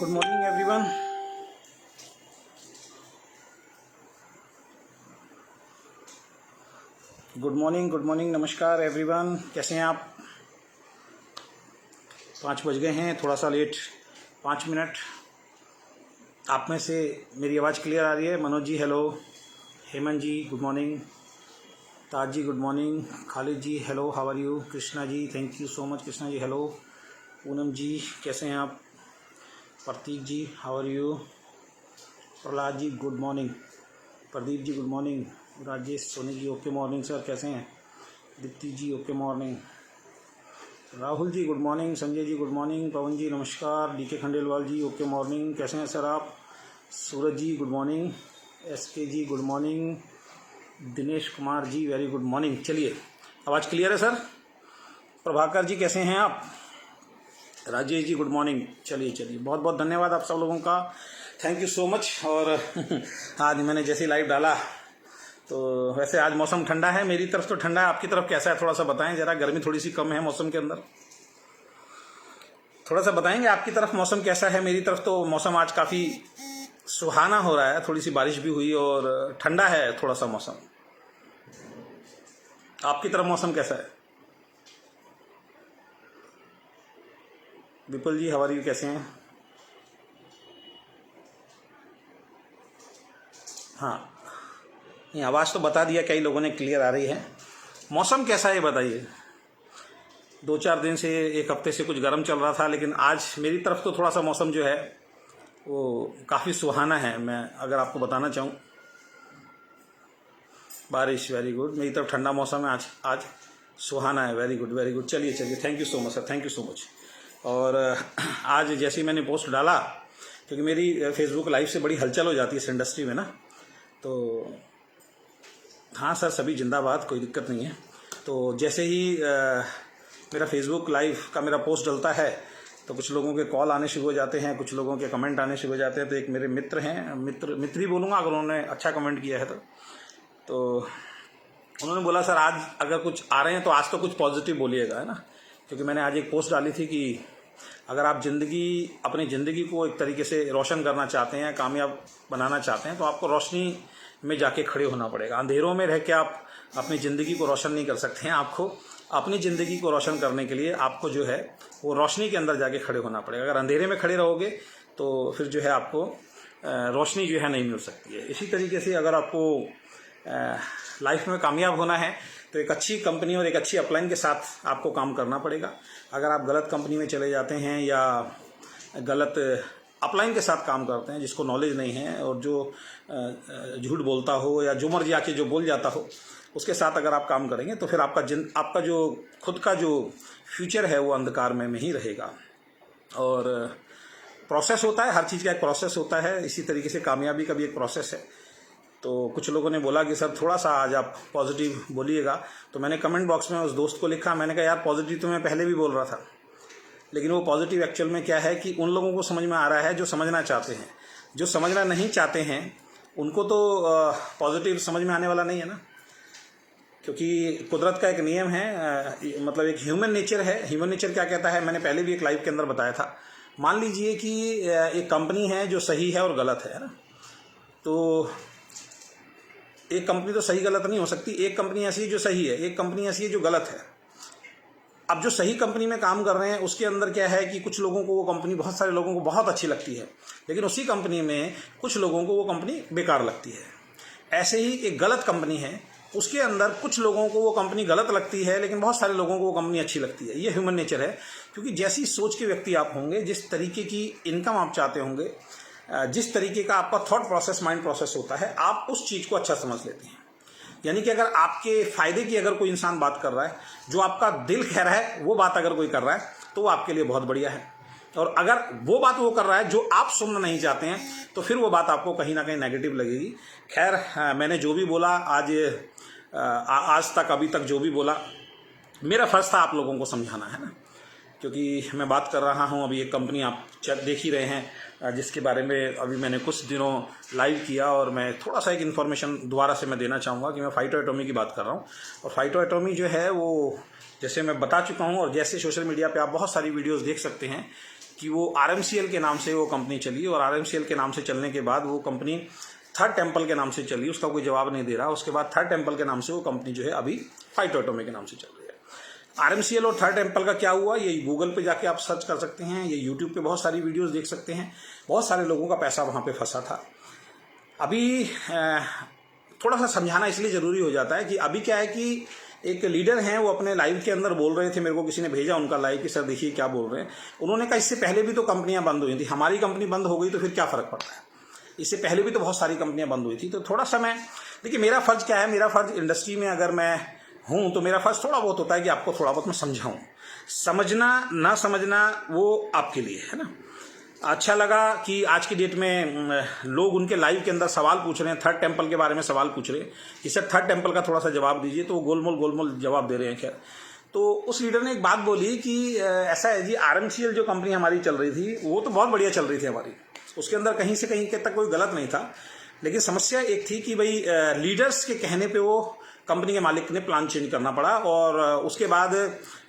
Good morning everyone. Good morning, नमस्कार everyone. कैसे हैं आप? 5 बज गए हैं, थोड़ा सा लेट 5 मिनट। आप में से मेरी आवाज़ क्लियर आ रही है? Manoj ji hello, Hemant ji good morning, Taj ji good morning, Khalid ji hello, how are you? Krishna ji thank you so much, Krishna ji hello. Poonam ji कैसे हैं आप? Prateek ji how are you? Prahlad ji good morning, Pradeep ji good morning, Rajesh Soni ji okay morning sir, कैसे हैं? Deepti ji okay morning, Rahul ji good morning, Sanjay ji good morning, Pawan जी नमस्कार, DK Khandelwal जी okay morning, कैसे हैं sir आप? सूरज जी good morning, SK जी good morning, Dinesh Kumar ji very good morning. चलिए, आवाज़ क्लियर है सर? प्रभाकर जी कैसे हैं आप? Rajesh ji good morning. चलिए बहुत बहुत धन्यवाद आप सब लोगों का, थैंक यू सो मच। और आज मैंने जैसे लाइव डाला तो वैसे आज मौसम ठंडा है, मेरी तरफ तो ठंडा है, आपकी तरफ कैसा है थोड़ा सा बताएं जरा। गर्मी थोड़ी सी कम है मौसम के अंदर, थोड़ा सा बताएंगे आपकी तरफ मौसम कैसा है? मेरी तरफ तो मौसम आज काफ़ी सुहाना हो रहा है, थोड़ी सी बारिश भी हुई और ठंडा है थोड़ा सा मौसम। आपकी तरफ मौसम कैसा है? विपुल जी हाउ आर यू, कैसे हैं? हाँ, ये आवाज़ तो बता दिया, कई लोगों ने क्लियर आ रही है। मौसम कैसा है बताइए? 2-4 दिन से, एक हफ्ते से कुछ गर्म चल रहा था, लेकिन आज मेरी तरफ तो थोड़ा सा मौसम जो है वो काफ़ी सुहाना है। मैं अगर आपको बताना चाहूँ, बारिश वेरी गुड, मेरी तरफ ठंडा मौसम है आज सुहाना है, वेरी गुड। चलिए thank you so much sir, thank you so much. और आज जैसे ही मैंने पोस्ट डाला, क्योंकि मेरी फेसबुक लाइव से बड़ी हलचल हो जाती है इस इंडस्ट्री में ना, तो हाँ सर सभी जिंदाबाद, कोई दिक्कत नहीं है। तो जैसे ही मेरा फेसबुक लाइव का मेरा पोस्ट डलता है तो कुछ लोगों के कॉल आने शुरू हो जाते हैं, कुछ लोगों के कमेंट आने शुरू हो जाते हैं। तो एक मेरे मित्र हैं, मित्र ही बोलूँगा अगर उन्होंने अच्छा कमेंट किया है तो उन्होंने बोला सर आज अगर कुछ आ रहे हैं तो आज तो कुछ पॉजिटिव बोलिएगा, है ना। क्योंकि मैंने आज एक पोस्ट डाली थी कि अगर आप अपनी ज़िंदगी को एक तरीके से रोशन करना चाहते हैं, कामयाब बनाना चाहते हैं, तो आपको रोशनी में जाके खड़े होना पड़ेगा। अंधेरों में रह के आप अपनी ज़िंदगी को रोशन नहीं कर सकते हैं। आपको अपनी ज़िंदगी को रोशन करने के लिए आपको जो है वो रोशनी के अंदर जाके खड़े होना पड़ेगा। अगर अंधेरे में खड़े रहोगे तो फिर जो है आपको रोशनी जो है नहीं मिल सकती है। इसी तरीके से अगर आपको लाइफ में कामयाब होना है तो एक अच्छी कंपनी और एक अच्छी अपलाइन के साथ आपको काम करना पड़ेगा। अगर आप गलत कंपनी में चले जाते हैं या गलत अपलाइन के साथ काम करते हैं, जिसको नॉलेज नहीं है और जो झूठ बोलता हो या जो मर्जी आके जो बोल जाता हो, उसके साथ अगर आप काम करेंगे तो फिर आपका जो खुद का जो फ्यूचर है वो अंधकार में ही रहेगा। और प्रोसेस होता है, हर चीज़ का एक प्रोसेस होता है, इसी तरीके से कामयाबी का भी एक प्रोसेस है। तो कुछ लोगों ने बोला कि सर थोड़ा सा आज आप पॉजिटिव बोलिएगा, तो मैंने कमेंट बॉक्स में उस दोस्त को लिखा, मैंने कहा यार पॉजिटिव तो मैं पहले भी बोल रहा था, लेकिन वो पॉजिटिव एक्चुअल में क्या है कि उन लोगों को समझ में आ रहा है जो समझना चाहते हैं। जो समझना नहीं चाहते हैं उनको तो पॉजिटिव समझ में आने वाला नहीं है ना, क्योंकि कुदरत का एक नियम है, मतलब एक ह्यूमन नेचर है। ह्यूमन नेचर क्या कहता है, मैंने पहले भी एक लाइव के अंदर बताया था। मान लीजिए कि एक कंपनी है जो सही है और गलत है ना, तो एक कंपनी तो सही गलत नहीं हो सकती। एक कंपनी ऐसी है जो सही है, एक कंपनी ऐसी है जो गलत है। अब जो सही कंपनी में काम कर रहे हैं उसके अंदर क्या है कि कुछ लोगों को वो कंपनी, बहुत सारे लोगों को बहुत अच्छी लगती है, लेकिन उसी कंपनी में कुछ लोगों को वो कंपनी बेकार लगती है। ऐसे ही एक गलत कंपनी है, उसके अंदर कुछ लोगों को वो कंपनी गलत लगती है, लेकिन बहुत सारे लोगों को वो कंपनी अच्छी लगती है। ये ह्यूमन नेचर है, क्योंकि जैसी सोच के व्यक्ति आप होंगे, जिस तरीके की इनकम आप चाहते होंगे, जिस तरीके का आपका थॉट प्रोसेस, माइंड प्रोसेस होता है, आप उस चीज़ को अच्छा समझ लेते हैं। यानी कि अगर आपके फ़ायदे की अगर कोई इंसान बात कर रहा है, जो आपका दिल कह रहा है वो बात अगर कोई कर रहा है, तो वो आपके लिए बहुत बढ़िया है। और अगर वो बात वो कर रहा है जो आप सुनना नहीं चाहते हैं, तो फिर वो बात आपको कहीं ना कहीं नेगेटिव लगेगी। खैर, मैंने जो भी बोला आज तक, अभी तक जो भी बोला, मेरा फ़र्ज़ था आप लोगों को समझाना, है ना। क्योंकि मैं बात कर रहा हूँ, अभी एक कंपनी आप देख ही रहे हैं, जिसके बारे में अभी मैंने कुछ दिनों लाइव किया, और मैं थोड़ा सा एक इन्फॉर्मेशन दोबारा से मैं देना चाहूँगा कि मैं फाइटो एटॉमी की बात कर रहा हूँ। और फाइटो एटॉमी जो है वो, जैसे मैं बता चुका हूँ और जैसे सोशल मीडिया पे आप बहुत सारी वीडियोस देख सकते हैं कि वो RMCL के नाम से वो कंपनी चली और RMCL के नाम से चलने के बाद वो कंपनी थर्ड टेम्पल के नाम से चली, उसका कोई जवाब नहीं दे रहा। उसके बाद थर्ड टेम्पल के नाम से वो कंपनी जो है अभी फाइटो एटॉमिक के नाम से चल रही है। RMCL और थर्ड टेम्पल का क्या हुआ, ये गूगल पे जाके आप सर्च कर सकते हैं, ये यूट्यूब पे बहुत सारी वीडियोस देख सकते हैं। बहुत सारे लोगों का पैसा वहाँ पे फंसा था। अभी थोड़ा सा समझाना इसलिए ज़रूरी हो जाता है कि अभी क्या है कि एक लीडर हैं, वो अपने लाइव के अंदर बोल रहे थे, मेरे को किसी ने भेजा उनका लाइव कि सर देखिए क्या बोल रहे हैं। उन्होंने कहा इससे पहले भी तो कंपनियां बंद हुई थी, हमारी कंपनी बंद हो गई तो फिर क्या फ़र्क पड़ता है, इससे पहले भी तो बहुत सारी कंपनियां बंद हुई थी। तो थोड़ा सा मैं देखिए, मेरा फ़र्ज़ क्या है, मेरा फ़र्ज़ इंडस्ट्री में अगर मैं हूँ तो मेरा फ़र्ज़ थोड़ा बहुत होता है कि आपको थोड़ा बहुत मैं समझाऊँ। समझना ना समझना वो आपके लिए है ना। अच्छा लगा कि आज की डेट में लोग उनके लाइव के अंदर सवाल पूछ रहे हैं, थर्ड टेम्पल के बारे में सवाल पूछ रहे हैं कि सर थर्ड टेम्पल का थोड़ा सा जवाब दीजिए, तो वो गोलमोल जवाब दे रहे हैं। खैर, तो उस लीडर ने एक बात बोली कि ऐसा है जी, RMCL जो कंपनी हमारी चल रही थी वो तो बहुत बढ़िया चल रही थी हमारी, उसके अंदर कहीं से कहीं तक कोई गलत नहीं था। लेकिन समस्या एक थी कि भाई लीडर्स के कहने पे वो कंपनी के मालिक ने प्लान चेंज करना पड़ा और उसके बाद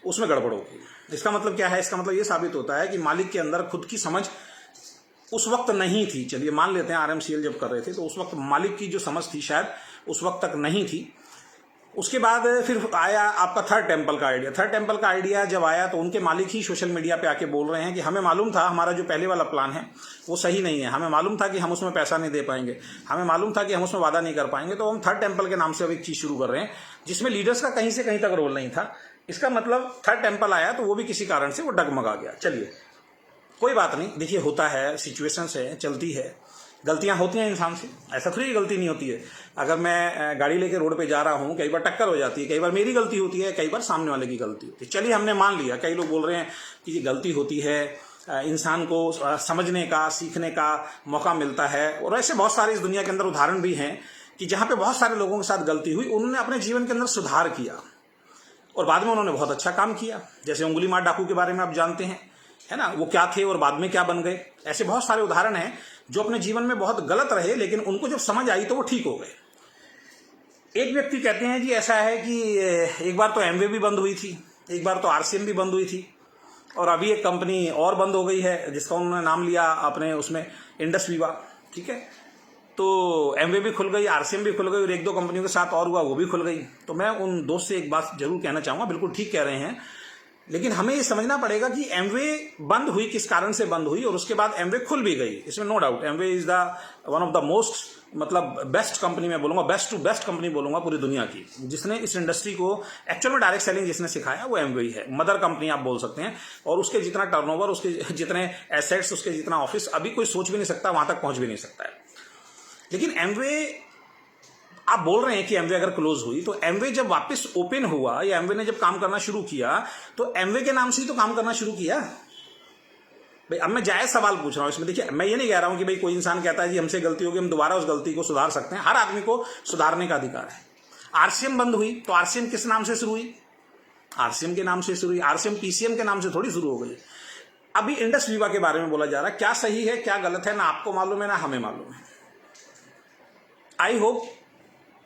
उसमें गड़बड़ हो गई। इसका मतलब क्या है, इसका मतलब ये साबित होता है कि मालिक के अंदर खुद की समझ उस वक्त नहीं थी। चलिए मान लेते हैं RMCL जब कर रहे थे तो उस वक्त मालिक की जो समझ थी शायद उस वक्त तक नहीं थी। उसके बाद फिर आया आपका थर्ड टेम्पल का आइडिया। थर्ड टेम्पल का आइडिया जब आया तो उनके मालिक ही सोशल मीडिया पे आके बोल रहे हैं कि हमें मालूम था हमारा जो पहले वाला प्लान है वो सही नहीं है, हमें मालूम था कि हम उसमें पैसा नहीं दे पाएंगे, हमें मालूम था कि हम उसमें वादा नहीं कर पाएंगे, तो हम थर्ड टेम्पल के नाम से अब एक चीज़ शुरू कर रहे हैं जिसमें लीडर्स का कहीं से कहीं तक रोल नहीं था। इसका मतलब थर्ड टेम्पल आया तो वो भी किसी कारण से वो डगमगा गया। चलिए कोई बात नहीं, देखिए होता है, सिचुएशंस है, चलती है, गलतियां होती हैं इंसान से, ऐसा थोड़ी गलती नहीं होती है। अगर मैं गाड़ी लेके रोड पे जा रहा हूँ, कई बार टक्कर हो जाती है, कई बार मेरी गलती होती है, कई बार सामने वाले की गलती होती है। चलिए हमने मान लिया, कई लोग बोल रहे हैं कि ये गलती होती है, इंसान को समझने का सीखने का मौका मिलता है। और ऐसे बहुत सारे इस दुनिया के अंदर उदाहरण भी हैं कि जहाँ पे बहुत सारे लोगों के साथ गलती हुई, उन्होंने अपने जीवन के अंदर सुधार किया और बाद में उन्होंने बहुत अच्छा काम किया। जैसे उंगलीमार डाकू के बारे में आप जानते हैं, है ना, वो क्या थे और बाद में क्या बन गए। ऐसे बहुत सारे उदाहरण हैं जो अपने जीवन में बहुत गलत रहे लेकिन उनको जब समझ आई तो वो ठीक हो गए। एक व्यक्ति कहते हैं जी ऐसा है कि एक बार तो एमवे भी बंद हुई थी, एक बार तो RCM भी बंद हुई थी और अभी एक कंपनी और बंद हो गई है जिसका उन्होंने नाम लिया अपने उसमें इंडस वीवा। ठीक है, तो एमवे भी खुल गई, RCM भी खुल गई और एक दो कंपनियों के साथ और हुआ वो भी खुल गई। तो मैं उन दोस्त से एक बात जरूर कहना चाहूँगा, बिल्कुल ठीक कह रहे हैं, लेकिन हमें ये समझना पड़ेगा कि एमवे बंद हुई किस कारण से बंद हुई और उसके बाद एमवे खुल भी गई, इसमें no doubt. Amway is the one of the most मतलब बेस्ट कंपनी, मैं बोलूंगा बेस्ट टू बेस्ट कंपनी बोलूंगा पूरी दुनिया की। जिसने इस इंडस्ट्री को एक्चुअल में डायरेक्ट सेलिंग जिसने सिखाया वो एमवे ही है, मदर कंपनी आप बोल सकते हैं। और उसके जितना टर्नओवर, उसके जितने एसेट्स, उसके जितना ऑफिस, अभी कोई सोच भी नहीं सकता, वहां तक पहुंच भी नहीं सकता है। लेकिन एमवे, आप बोल रहे हैं कि एमवे अगर क्लोज हुई तो एमवे जब वापस ओपन हुआ या एमवे ने जब काम करना शुरू किया तो एमवे के नाम से ही तो काम करना शुरू किया भाई। अब मैं जायज सवाल पूछ रहा हूं इसमें। देखिए मैं ये नहीं कह रहा हूं कि भाई कोई इंसान कहता है जी हमसे गलती होगी हम दोबारा उस गलती को सुधार सकते हैं, हर आदमी को सुधारने का अधिकार है। RCM बंद हुई तो RCM किस नाम से शुरू हुई? RCM के नाम से शुरू हुई, RCM PCM के नाम से थोड़ी शुरू हो गई। अभी इंडस वीवा के बारे में बोला जा रहा है, क्या सही है क्या गलत है ना आपको मालूम है ना हमें मालूम है। आई होप,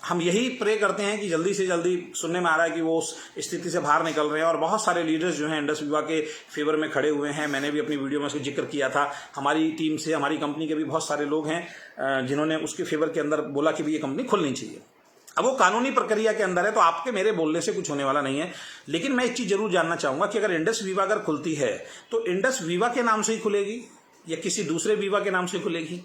हम यही प्रे करते हैं कि जल्दी से जल्दी, सुनने में आ रहा है कि वो उस स्थिति से बाहर निकल रहे हैं और बहुत सारे लीडर्स जो हैं इंडस वीवा के फेवर में खड़े हुए हैं। मैंने भी अपनी वीडियो में उसका जिक्र किया था। हमारी टीम से, हमारी कंपनी के भी बहुत सारे लोग हैं जिन्होंने उसके फेवर के अंदर बोला कि ये कंपनी खुलनी चाहिए। अब वो कानूनी प्रक्रिया के अंदर है तो आपके मेरे बोलने से कुछ होने वाला नहीं है। लेकिन मैं एक चीज़ जरूर जानना चाहूँगा कि अगर इंडस वीवा अगर खुलती है तो इंडस वीवा के नाम से ही खुलेगी या किसी दूसरे वीवा के नाम से खुलेगी?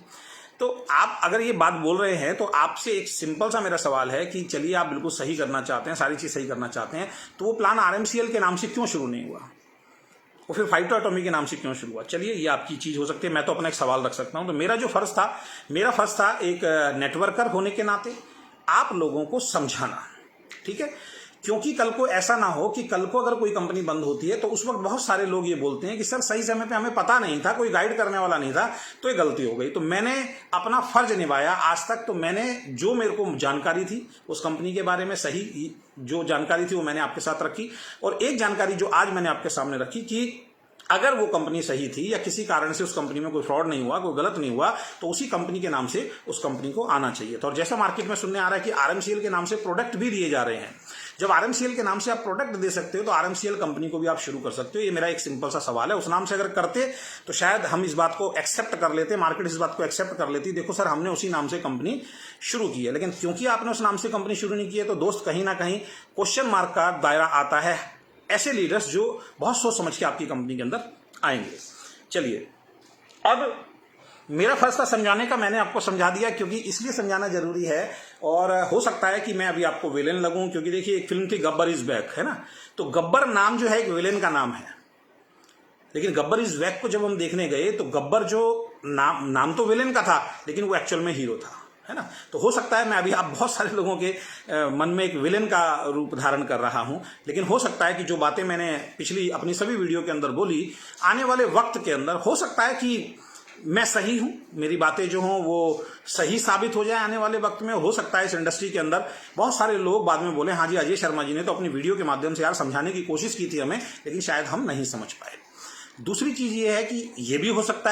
तो आप अगर ये बात बोल रहे हैं तो आपसे एक सिंपल सा मेरा सवाल है कि चलिए आप बिल्कुल सही करना चाहते हैं, सारी चीज़ सही करना चाहते हैं, तो वो प्लान RMCL के नाम से क्यों शुरू नहीं हुआ? वो फिर फाइटो एटॉमिक के नाम से क्यों शुरू हुआ? चलिए ये आपकी चीज़ हो सकती है, मैं तो अपना एक सवाल रख सकता हूं। तो मेरा जो फर्ज था, मेरा फर्ज था एक नेटवर्कर होने के नाते आप लोगों को समझाना, ठीक है? क्योंकि कल को ऐसा ना हो कि कल को अगर कोई कंपनी बंद होती है तो उस वक्त बहुत सारे लोग ये बोलते हैं कि सर सही समय पे हमें पता नहीं था, कोई गाइड करने वाला नहीं था, तो ये गलती हो गई। तो मैंने अपना फर्ज निभाया आज तक। तो मैंने जो मेरे को जानकारी थी उस कंपनी के बारे में, सही जो जानकारी थी वो मैंने आपके साथ रखी। और एक जानकारी जो आज मैंने आपके सामने रखी कि अगर वो कंपनी सही थी या किसी कारण से उस कंपनी में कोई फ्रॉड नहीं हुआ, कोई गलत नहीं हुआ, तो उसी कंपनी के नाम से उस कंपनी को आना चाहिए था। और जैसा मार्केट में सुनने आ रहा है कि आरएमसीएल के नाम से प्रोडक्ट भी दिए जा रहे हैं, जब आरएमसीएल के नाम से आप प्रोडक्ट दे सकते हो तो आरएमसीएल कंपनी को भी आप शुरू कर सकते हो। ये मेरा एक सिंपल सा सवाल है। उस नाम से अगर करते तो शायद हम इस बात को एक्सेप्ट कर लेते, मार्केट इस बात को एक्सेप्ट कर लेती, देखो सर हमने उसी नाम से कंपनी शुरू की है। लेकिन क्योंकि आपने उस नाम से कंपनी शुरू नहीं की है, तो दोस्त कहीं ना कहीं क्वेश्चन मार्क का दायरा आता है ऐसे लीडर्स जो बहुत सोच समझ के आपकी कंपनी के अंदर आएंगे। चलिए, अब मेरा फर्ज था समझाने का, मैंने आपको समझा दिया, क्योंकि इसलिए समझाना जरूरी है। और हो सकता है कि मैं अभी आपको विलेन लगूं, क्योंकि देखिए एक फिल्म थी गब्बर इज बैक, है ना, तो गब्बर नाम जो है एक विलेन का नाम है। लेकिन गब्बर इज बैक को जब हम देखने गए तो गब्बर जो नाम तो विलेन का था, लेकिन वो एक्चुअल में हीरो था, है ना। तो हो सकता है मैं अभी आप बहुत सारे लोगों के मन में एक विलेन का रूप धारण कर रहा हूं, लेकिन हो सकता है कि जो बातें मैंने पिछली अपनी सभी वीडियो के अंदर बोली, आने वाले वक्त के अंदर हो सकता है कि मैं सही हूं, मेरी बातें जो हों वो सही साबित हो जाए आने वाले वक्त में। हो सकता है इस इंडस्ट्री के अंदर बहुत सारे लोग बाद में बोले हाँ जी अजय शर्मा जी ने तो अपनी वीडियो के माध्यम से यार समझाने की कोशिश की थी हमें, लेकिन शायद हम नहीं समझ पाए। दूसरी चीज ये है कि ये भी हो सकता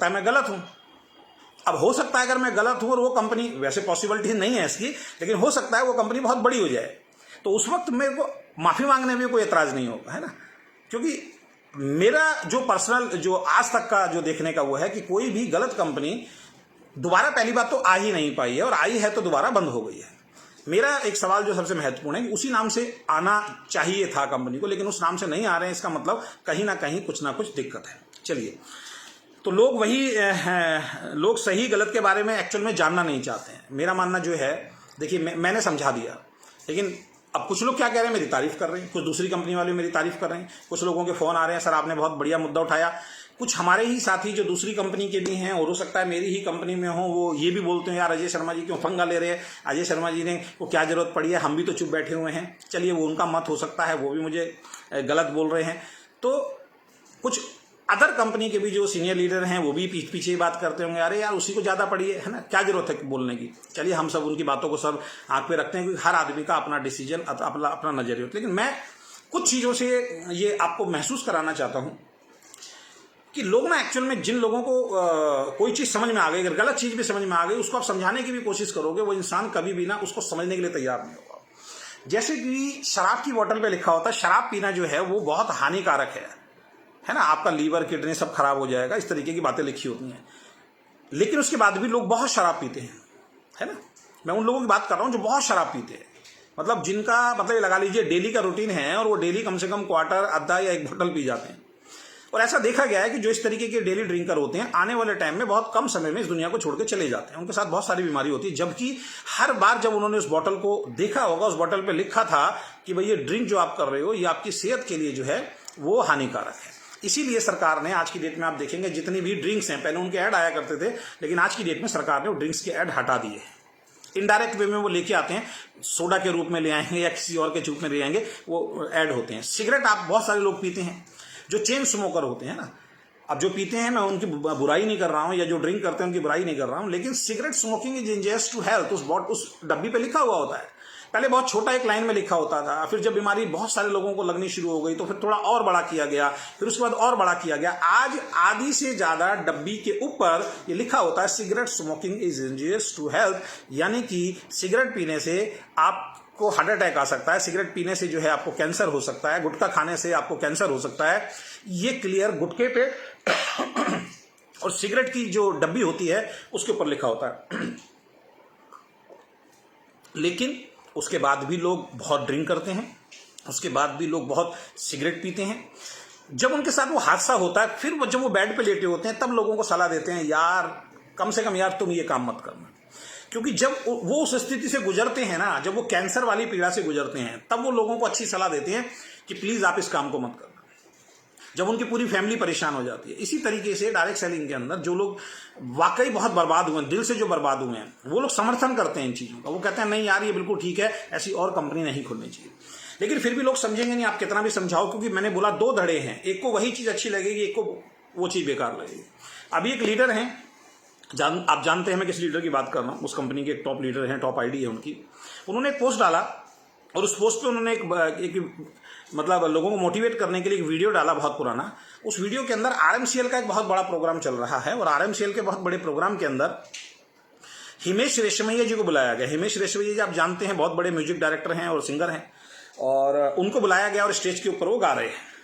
है मैं गलत हूं। अब हो सकता है अगर मैं गलत हूं और वो कंपनी, वैसे पॉसिबिलिटी नहीं है इसकी, लेकिन हो सकता है वो कंपनी बहुत बड़ी हो जाए, तो उस वक्त मेरे को माफी मांगने में कोई एतराज नहीं होगा, है ना। क्योंकि मेरा जो पर्सनल जो आज तक का जो देखने का वो है कि कोई भी गलत कंपनी दोबारा पहली बात तो आ ही नहीं पाई है, और आई है तो दोबारा बंद हो गई है। मेरा एक सवाल जो सबसे महत्वपूर्ण है कि उसी नाम से आना चाहिए था कंपनी को, लेकिन उस नाम से नहीं आ रहे हैं, इसका मतलब कहीं ना कुछ दिक्कत है। चलिए, तो लोग लोग सही गलत के बारे में एक्चुअल में जानना नहीं चाहते हैं। मेरा मानना जो है, देखिए मैंने समझा दिया, लेकिन अब कुछ लोग क्या कह रहे हैं, मेरी तारीफ कर रहे हैं, कुछ दूसरी कंपनी वाले मेरी तारीफ कर रहे हैं, कुछ लोगों के फोन आ रहे हैं सर आपने बहुत बढ़िया मुद्दा उठाया। कुछ हमारे ही साथी जो दूसरी कंपनी के भी हैं और हो सकता है मेरी ही कंपनी में हो, वो ये भी बोलते हैं यार अजय शर्मा जी क्यों पंगा ले रहे हैं, अजय शर्मा जी ने को क्या जरूरत पड़ी है, हम भी तो चुप बैठे हुए हैं। चलिए वो उनका मत हो सकता है, वो भी मुझे गलत बोल रहे हैं। तो कुछ अदर कंपनी के भी जो सीनियर लीडर हैं वो भी पीछे ही बात करते होंगे, अरे यार उसी को ज्यादा पड़ी है ना, क्या जरूरत है बोलने की। चलिए हम सब उनकी बातों को सब आंख पे रखते हैं, क्योंकि हर आदमी का अपना डिसीजन, अपना नजरिया होता है। लेकिन मैं कुछ चीजों से ये आपको महसूस कराना चाहता हूं कि लोग ना एक्चुअल में जिन लोगों को कोई चीज समझ में आ गई, अगर गलत चीज भी समझ में आ गई, उसको आप समझाने की भी कोशिश करोगे, वो इंसान कभी भी ना उसको समझने के लिए तैयार नहीं होगा। जैसे कि शराब की बोतल पे लिखा होता है शराब पीना जो है वो बहुत हानिकारक है ना, आपका लीवर किडनी सब खराब हो जाएगा, इस तरीके की बातें लिखी होती हैं। लेकिन उसके बाद भी लोग बहुत शराब पीते हैं, है ना। मैं उन लोगों की बात कर रहा हूं जो बहुत शराब पीते हैं, मतलब जिनका मतलब लगा लीजिए डेली का रूटीन है, और वो डेली कम से कम क्वार्टर, आधा या एक बोतल पी जाते हैं। और ऐसा देखा गया है कि जो इस तरीके के डेली ड्रिंकर होते हैं आने वाले टाइम में बहुत कम समय में इस दुनिया को छोड़ के चले जाते हैं, उनके साथ बहुत सारी बीमारी होती है। जबकि हर बार जब उन्होंने उस बोतल को देखा होगा, उस बोतल पे लिखा था कि भाई ये ड्रिंक जो आप कर रहे हो ये आपकी सेहत के लिए जो है वो हानिकारक है। इसीलिए सरकार ने आज की डेट में आप देखेंगे जितनी भी ड्रिंक्स हैं, पहले उनके ऐड आया करते थे, लेकिन आज की डेट में सरकार ने वो ड्रिंक्स के ऐड हटा दिए हैं। इनडायरेक्ट वे में वो लेके आते हैं, सोडा के रूप में ले आएंगे या किसी और के रूप में ले आएंगे, वो ऐड होते हैं। सिगरेट आप बहुत सारे लोग पीते हैं जो चेन स्मोकर होते हैं ना, अब जो पीते हैं मैं उनकी बुराई नहीं कर रहा हूं, या जो ड्रिंक करते हैं उनकी बुराई नहीं कर रहा हूं, लेकिन cigarette smoking is injurious to health उस डब्बी पे लिखा हुआ होता है। पहले बहुत छोटा एक लाइन में लिखा होता था, फिर जब बीमारी बहुत सारे लोगों को लगनी शुरू हो गई तो फिर थोड़ा और बड़ा किया गया, फिर उसके बाद और बड़ा किया गया। आज आधी से ज्यादा डब्बी के ऊपर ये लिखा होता है cigarette smoking is injurious to health, यानी कि सिगरेट पीने से आपको हार्ट अटैक आ सकता है, सिगरेट पीने से जो है आपको कैंसर हो सकता है, गुटखा खाने से आपको कैंसर हो सकता है। ये क्लियर गुटखे पे और सिगरेट की जो डब्बी होती है उसके ऊपर लिखा होता है। लेकिन उसके बाद भी लोग बहुत ड्रिंक करते हैं, उसके बाद भी लोग बहुत सिगरेट पीते हैं। जब उनके साथ वो हादसा होता है, फिर जब वो बेड पे लेटे होते हैं, तब लोगों को सलाह देते हैं यार कम से कम यार तुम ये काम मत करना। क्योंकि जब वो उस स्थिति से गुजरते हैं ना, जब वो कैंसर वाली पीड़ा से गुजरते हैं, तब वो लोगों को अच्छी सलाह देते हैं कि प्लीज आप इस काम को मत करना, जब उनकी पूरी फैमिली परेशान हो जाती है। इसी तरीके से डायरेक्ट सेलिंग के अंदर जो लोग वाकई बहुत बर्बाद हुए हैं, दिल से जो बर्बाद हुए हैं, वो लोग समर्थन करते हैं इन चीजों का। वो कहते हैं नहीं यार ये बिल्कुल ठीक है, ऐसी और कंपनी नहीं खोलनी चाहिए। लेकिन फिर भी लोग समझेंगे नहीं, आप कितना भी समझाओ, क्योंकि मैंने बोला दो धड़े हैं, एक को वही चीज अच्छी लगेगी, एक को वो चीज बेकार लगेगी। अभी एक लीडर हैं, आप जानते हैं मैं किस लीडर की बात कर रहा हूं, उस कंपनी के एक टॉप लीडर हैं, टॉप आईडी है उनकी। उन्होंने एक पोस्ट डाला और उस पोस्ट पे उन्होंने एक मतलब लोगों को मोटिवेट करने के लिए एक वीडियो डाला बहुत पुराना। उस वीडियो के अंदर आरएमसीएल का एक बहुत बड़ा प्रोग्राम चल रहा है और आरएमसीएल के बहुत बड़े प्रोग्राम के अंदर हिमेश रेशमैया जी को बुलाया गया। हिमेश रेशमैया जी आप जानते हैं, बहुत बड़े म्यूजिक डायरेक्टर हैं और सिंगर हैं, और उनको बुलाया गया और स्टेज के ऊपर वो गा रहे हैं।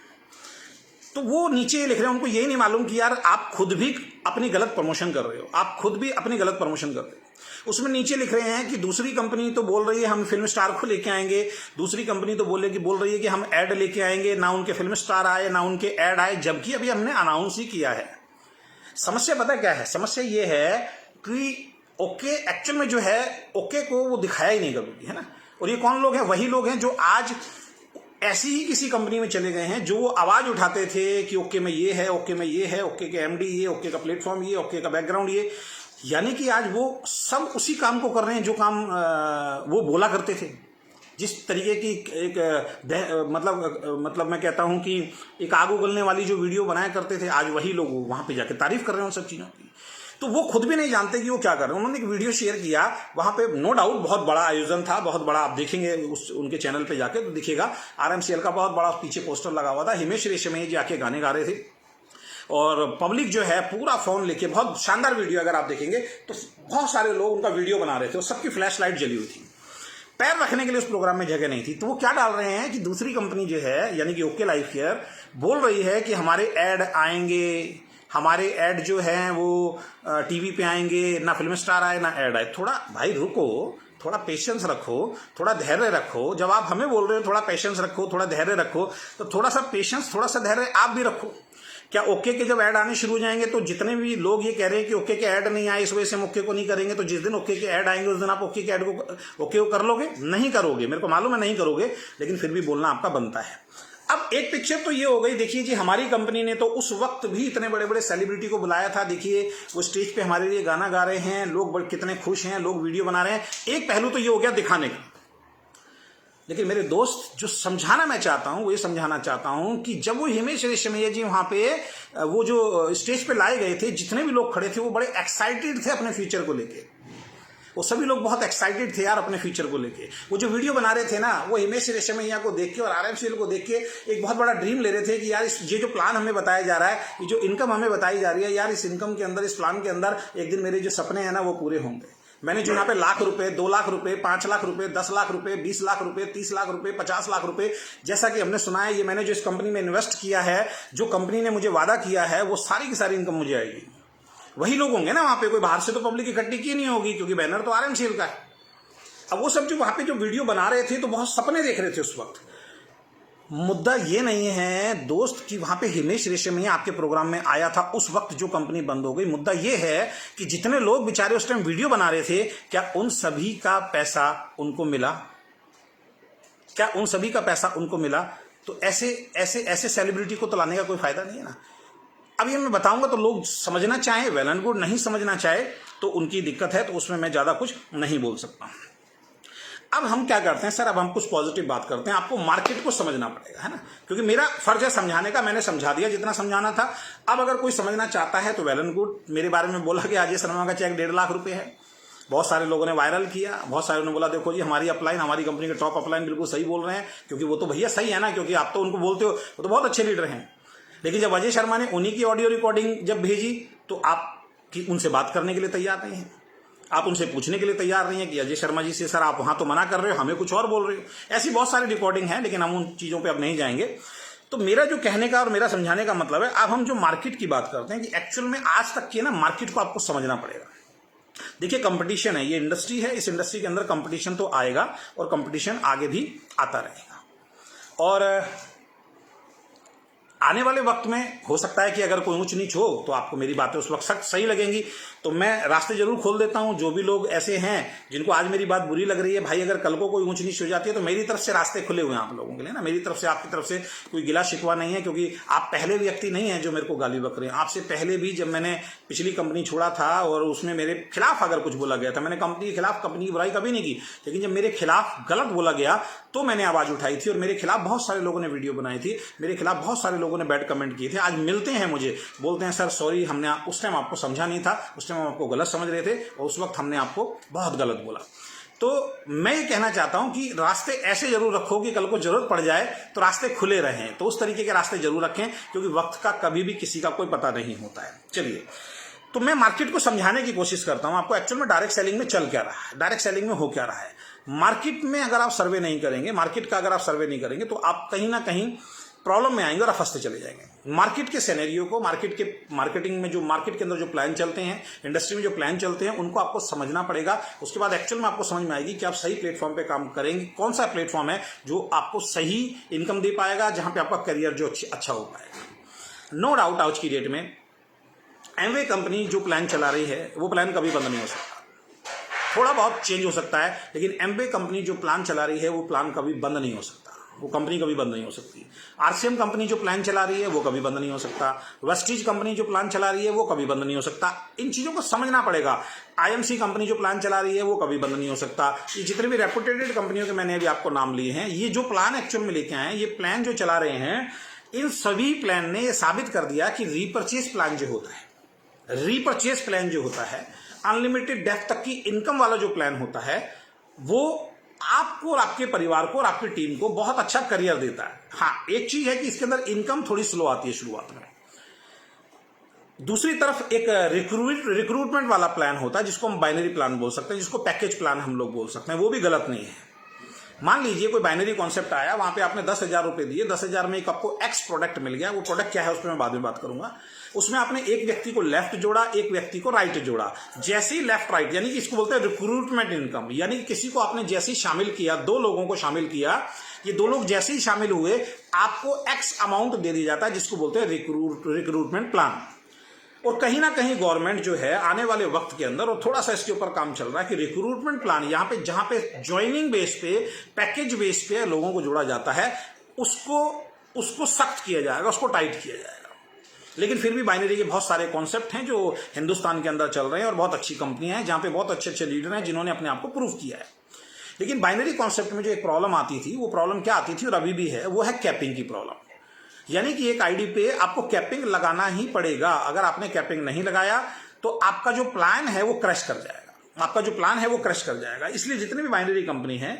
तो वो नीचे लिख रहे हैं, उनको यही नहीं मालूम कि यार आप खुद भी अपनी गलत प्रमोशन कर रहे हो, आप खुद भी अपनी गलत प्रमोशन कर रहे हो। उसमें नीचे लिख रहे हैं कि दूसरी कंपनी तो बोल रही है हम फिल्म स्टार को लेके आएंगे, दूसरी कंपनी तो बोल रही है कि हम ऐड लेके आएंगे, ना उनके फिल्म स्टार आए ना उनके ऐड आए, जबकि अभी हमने अनाउंस ही किया है। समस्या पता क्या है? समस्या ये है कि ओके एक्चुअल में जो है ओके को वो दिखाया ही नहीं कभी, है ना। और ये कौन लोग हैं? वही लोग हैं जो आज ऐसी ही किसी कंपनी में चले गए हैं, जो वो आवाज उठाते थे कि ओके में ये है, ओके में ये है, ओके के एमडी ये, ओके का प्लेटफॉर्म ये, ओके का बैकग्राउंड ये। यानी कि आज वो सब उसी काम को कर रहे हैं जो काम वो बोला करते थे। जिस तरीके की एक मतलब मैं कहता हूं कि एक आग उगलने वाली जो वीडियो बनाया करते थे, आज वही लोग वहां पे जाके तारीफ कर रहे हैं उन सब चीजों की। तो वो खुद भी नहीं जानते कि वो क्या कर रहे हैं। उन्होंने एक वीडियो शेयर किया, वहां पे नो डाउट बहुत बड़ा आयोजन था, बहुत बड़ा, आप देखेंगे उनके चैनल पे जाके तो दिखेगा, आरएमसीएल का बहुत बड़ा पीछे पोस्टर लगा हुआ था। हिमेश रेशमैया जी आके गाने गा रहे थे और पब्लिक जो है पूरा फोन लेके, बहुत शानदार वीडियो, अगर आप देखेंगे तो बहुत सारे लोग उनका वीडियो बना रहे थे और सबकी फ्लैश लाइट जली हुई थी। पैर रखने के लिए उस प्रोग्राम में जगह नहीं थी। तो वो क्या डाल रहे हैं कि दूसरी कंपनी जो है यानी कि ओके लाइफ केयर बोल रही है कि हमारे ऐड आएंगे, हमारे ऐड जो हैं वो टीवी पे आएंगे, ना फिल्म स्टार आए ना ऐड आए। थोड़ा भाई रुको, थोड़ा पेशेंस रखो, थोड़ा धैर्य रखो। जब आप हमें बोल रहे हो थोड़ा पेशेंस रखो, थोड़ा धैर्य रखो, तो थोड़ा सा पेशेंस, थोड़ा सा धैर्य आप भी रखो। क्या ओके के जब ऐड आने शुरू हो जाएंगे तो जितने भी लोग ये कह रहे हैं कि ओके के ऐड नहीं आए इस वजह से हम ओके को नहीं करेंगे, तो जिस दिन ओके के ऐड आएंगे उस दिन आप ओके के ऐड को ओके को कर लोगे? नहीं करोगे, मेरे को मालूम है नहीं करोगे, लेकिन फिर भी बोलना आपका बनता है। अब एक पिक्चर तो ये हो गई, देखिए जी हमारी कंपनी ने तो उस वक्त भी इतने बड़े बड़े सेलिब्रिटी को बुलाया था, देखिए वो स्टेज पे हमारे लिए गाना गा रहे हैं, लोग कितने खुश हैं, लोग वीडियो बना रहे हैं। एक पहलू तो ये हो गया दिखाने का। लेकिन मेरे दोस्त, जो समझाना मैं चाहता हूं वो ये समझाना चाहता हूं कि जब वो हिमेश रेशमैया जी वहां पे वो जो स्टेज पे लाए गए थे, जितने भी लोग खड़े थे वो बड़े एक्साइटेड थे अपने फ्यूचर को लेके। वो सभी लोग बहुत एक्साइटेड थे यार अपने फ्यूचर को लेके। वो जो वीडियो बना रहे थे ना, वो हिमेश रेशमैया को देख के और आरएमसीएल को देख के एक बहुत बड़ा ड्रीम ले रहे थे कि यार ये जो प्लान हमें बताया जा रहा है, ये जो इनकम हमें बताई जा रही है, यार इस इनकम के अंदर, इस प्लान के अंदर एक दिन मेरे जो सपने हैं ना वो पूरे होंगे। मैंने जो यहाँ पे लाख रुपए, 2 लाख रुपए, 5 लाख रुपए, 10 लाख रुपए, 20 लाख रुपए, 30 लाख रुपए, 50 लाख रुपए, जैसा कि हमने सुना है, ये मैंने जो इस कंपनी में इन्वेस्ट किया है, जो कंपनी ने मुझे वादा किया है, वो सारी की सारी इनकम मुझे आएगी। वही लोग होंगे ना वहां पे, कोई बाहर से तो पब्लिक इकट्ठी की नहीं होगी, क्योंकि बैनर तो आरएमसीएल का है। अब वो सब जो वहां पे जो वीडियो बना रहे थे तो बहुत सपने देख रहे थे उस वक्त। मुद्दा ये नहीं है दोस्त कि वहां पे हिमेश रेशमैया आपके प्रोग्राम में आया था उस वक्त जो कंपनी बंद हो गई। मुद्दा ये है कि जितने लोग बेचारे उस टाइम वीडियो बना रहे थे, क्या उन सभी का पैसा उनको मिला? क्या उन सभी का पैसा उनको मिला? तो ऐसे सेलिब्रिटी को तो लाने का कोई फायदा नहीं है ना। अब ये मैं बताऊंगा तो लोग समझना चाहे वेल एंड गुड, नहीं समझना चाहे तो उनकी दिक्कत है, तो उसमें मैं ज्यादा कुछ नहीं बोल सकता। अब हम क्या करते हैं सर, अब हम कुछ पॉजिटिव बात करते हैं। आपको मार्केट को समझना पड़ेगा, है ना, क्योंकि मेरा फर्ज है समझाने का, मैंने समझा दिया जितना समझाना था। अब अगर कोई समझना चाहता है तो वेल एंड गुड। मेरे बारे में बोला कि अजय शर्मा का चेक 1.5 लाख रुपए है, बहुत सारे लोगों ने वायरल किया, बहुत सारे ने बोला देखो जी हमारी अपलाइन, हमारी कंपनी के टॉप अपलाइन बिल्कुल सही बोल रहे हैं, क्योंकि वो तो भैया सही है ना, क्योंकि आप तो उनको बोलते हो, वो तो बहुत अच्छे लीडर हैं। लेकिन जब अजय शर्मा ने उन्हीं की ऑडियो रिकॉर्डिंग जब भेजी तो आप उनसे बात करने के लिए तैयार नहीं है, आप उनसे पूछने के लिए तैयार नहीं है कि अजय शर्मा जी से सर आप वहां तो मना कर रहे हो, हमें कुछ और बोल रहे हो। ऐसी बहुत सारी रिकॉर्डिंग है, लेकिन हम उन चीजों पे अब नहीं जाएंगे। तो मेरा जो कहने का और मेरा समझाने का मतलब है, अब हम जो मार्केट की बात करते हैं कि एक्चुअल में आज तक की ना मार्केट को आपको समझना पड़ेगा। देखिए कंपटीशन है, ये इंडस्ट्री है, इस इंडस्ट्री के अंदर कंपटीशन तो आएगा और कंपटीशन आगे भी आता रहेगा। और आने वाले वक्त में हो सकता है कि अगर कोई ऊंच नीच हो तो आपको मेरी बातें उस वक्त सख्त सही लगेंगी, तो मैं रास्ते जरूर खोल देता हूं। जो भी लोग ऐसे हैं जिनको आज मेरी बात बुरी लग रही है, भाई अगर कल को कोई ऊंच नीच हो जाती है तो मेरी तरफ से रास्ते खुले हुए हैं आप लोगों के लिए ना, मेरी तरफ से आपकी तरफ से कोई गिला शिकवा नहीं है, क्योंकि आप पहले व्यक्ति नहीं है जो मेरे को गाली बक रहे हैं। आपसे पहले भी जब मैंने पिछली कंपनी छोड़ा था और उसमें मेरे खिलाफ अगर कुछ बोला गया था, मैंने कंपनी के खिलाफ, कंपनी की बुराई कभी नहीं की, लेकिन जब मेरे खिलाफ गलत बोला गया तो मैंने आवाज उठाई थी और मेरे खिलाफ बहुत सारे लोगों ने वीडियो बनाई थी, मेरे खिलाफ बहुत सारे लोगों ने बैड कमेंट किए थे। आज मिलते हैं मुझे, बोलते हैं सर सॉरी, हमने उस टाइम आपको समझा नहीं था, उस टाइम हम आपको गलत समझ रहे थे और उस वक्त हमने आपको बहुत गलत बोला। तो मैं ये कहना चाहता हूं कि रास्ते ऐसे जरूर रखो कि कल को जरूरत पड़ जाए तो रास्ते खुले रहें। तो उस तरीके के रास्ते जरूर रखें, क्योंकि वक्त का कभी भी किसी का कोई पता नहीं होता है। चलिए, तो मैं मार्केट को समझाने की कोशिश करता हूं आपको एक्चुअल में डायरेक्ट सेलिंग में चल क्या रहा है, डायरेक्ट सेलिंग में हो क्या रहा है। मार्केट में अगर आप सर्वे नहीं करेंगे, मार्केट का अगर आप सर्वे नहीं करेंगे, तो आप कहीं ना कहीं प्रॉब्लम में आएंगे और आप फंसते चले जाएंगे। मार्केट के सिनेरियो को, मार्केट के मार्केटिंग में जो मार्केट के अंदर जो प्लान चलते हैं, इंडस्ट्री में जो प्लान चलते हैं, उनको आपको समझना पड़ेगा। उसके बाद एक्चुअल में आपको समझ में आएगी कि आप सही प्लेटफॉर्म पे काम करेंगे, कौन सा प्लेटफॉर्म है जो आपको सही इनकम दे पाएगा, जहां पे आपका करियर जो अच्छा हो पाएगा। नो डाउट आज की डेट में एमवे कंपनी जो प्लान चला रही है वो प्लान कभी बंद नहीं हो सकता। थोड़ा बहुत चेंज हो सकता है, लेकिन एमवे कंपनी जो प्लान चला रही है वो प्लान कभी बंद नहीं हो सकता, वो कंपनी कभी बंद नहीं हो सकती। आरसीएम कंपनी जो प्लान चला रही है वो कभी बंद नहीं हो सकता। वेस्टीज कंपनी जो प्लान चला रही है वो कभी बंद नहीं हो सकता। इन चीजों को समझना पड़ेगा। आईएमसी कंपनी जो प्लान चला रही है वो कभी बंद नहीं हो सकता। ये जितने भी रेपुटेटेड कंपनियों के मैंने अभी आपको नाम लिए हैं, ये जो प्लान एक्चुअल में लेके आए, ये प्लान जो चला रहे हैं, इन सभी प्लान ने ये साबित कर दिया कि रीपर्चेज प्लान जो होता है, रीपर्चेज प्लान जो होता है, अनलिमिटेड डेथ तक की इनकम वाला जो प्लान होता है, वो आपको और आपके परिवार को और आपकी टीम को बहुत अच्छा करियर देता है। हाँ, एक चीज है कि इसके अंदर इनकम थोड़ी स्लो आती है शुरुआत में। दूसरी तरफ एक रिक्रूटमेंट वाला प्लान होता है, जिसको हम बाइनरी प्लान बोल सकते हैं, जिसको पैकेज प्लान हम लोग बोल सकते हैं, वो भी गलत नहीं है। मान लीजिए कोई बाइनरी कॉन्सेप्ट आया, वहां पे आपने 10,000 रुपए दिए, 10,000 में एक आपको एक्स प्रोडक्ट मिल गया। वो प्रोडक्ट क्या है उस पर मैं बाद में बात करूंगा। उसमें आपने एक व्यक्ति को लेफ्ट जोड़ा, एक व्यक्ति को राइट जोड़ा। जैसे ही लेफ्ट राइट, यानी कि इसको बोलते हैं रिक्रूटमेंट इनकम, यानी कि किसी को आपने जैसे ही शामिल किया, दो लोगों को शामिल किया, ये दो लोग जैसे ही शामिल हुए, आपको एक्स अमाउंट दे दिया जाता है, जिसको बोलते हैं रिक्रूटमेंट प्लान। और कहीं ना कहीं गवर्नमेंट जो है आने वाले वक्त के अंदर, और थोड़ा सा इसके ऊपर काम चल रहा है कि रिक्रूटमेंट प्लान यहाँ पे, जहां पे ज्वाइनिंग बेस पे, पैकेज बेस पे लोगों को जोड़ा जाता है, उसको सख्त किया जाएगा, उसको टाइट किया जाएगा। लेकिन फिर भी बाइनरी के बहुत सारे कॉन्सेप्ट हैं जो हिंदुस्तान के अंदर चल रहे हैं, और बहुत अच्छी कंपनियां हैं जहां पे बहुत अच्छे अच्छे लीडर हैं जिन्होंने अपने आप को प्रूव किया है। लेकिन बाइनरी कॉन्सेप्ट में जो एक प्रॉब्लम आती थी, वो प्रॉब्लम क्या आती थी और अभी भी है, वो है कैपिंग की प्रॉब्लम। यानी कि एक आईडी पे आपको कैपिंग लगाना ही पड़ेगा। अगर आपने कैपिंग नहीं लगाया तो आपका जो प्लान है वो क्रैश कर जाएगा, आपका जो प्लान है वो क्रैश कर जाएगा। इसलिए जितने भी बाइनरी कंपनी है,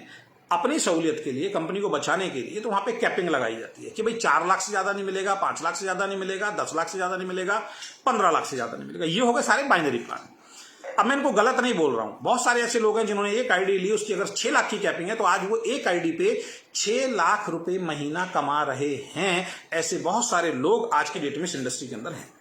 अपनी सहूलियत के लिए, कंपनी को बचाने के लिए, तो वहां पे कैपिंग लगाई जाती है कि भाई 4 लाख से ज्यादा नहीं मिलेगा, 5 लाख से ज्यादा नहीं मिलेगा, 10 लाख से ज्यादा नहीं मिलेगा, 15 लाख से ज्यादा नहीं मिलेगा। ये हो गए सारे बाइनरी प्लान। अब मैं इनको गलत नहीं बोल रहा हूं, बहुत सारे ऐसे लोग हैं जिन्होंने एक आईडी ली, उसकी अगर 6 लाख की कैपिंग है, तो आज वो एक आईडी पे 6 लाख रुपए महीना कमा रहे हैं। ऐसे बहुत सारे लोग आज की डेट में इस इंडस्ट्री के अंदर हैं।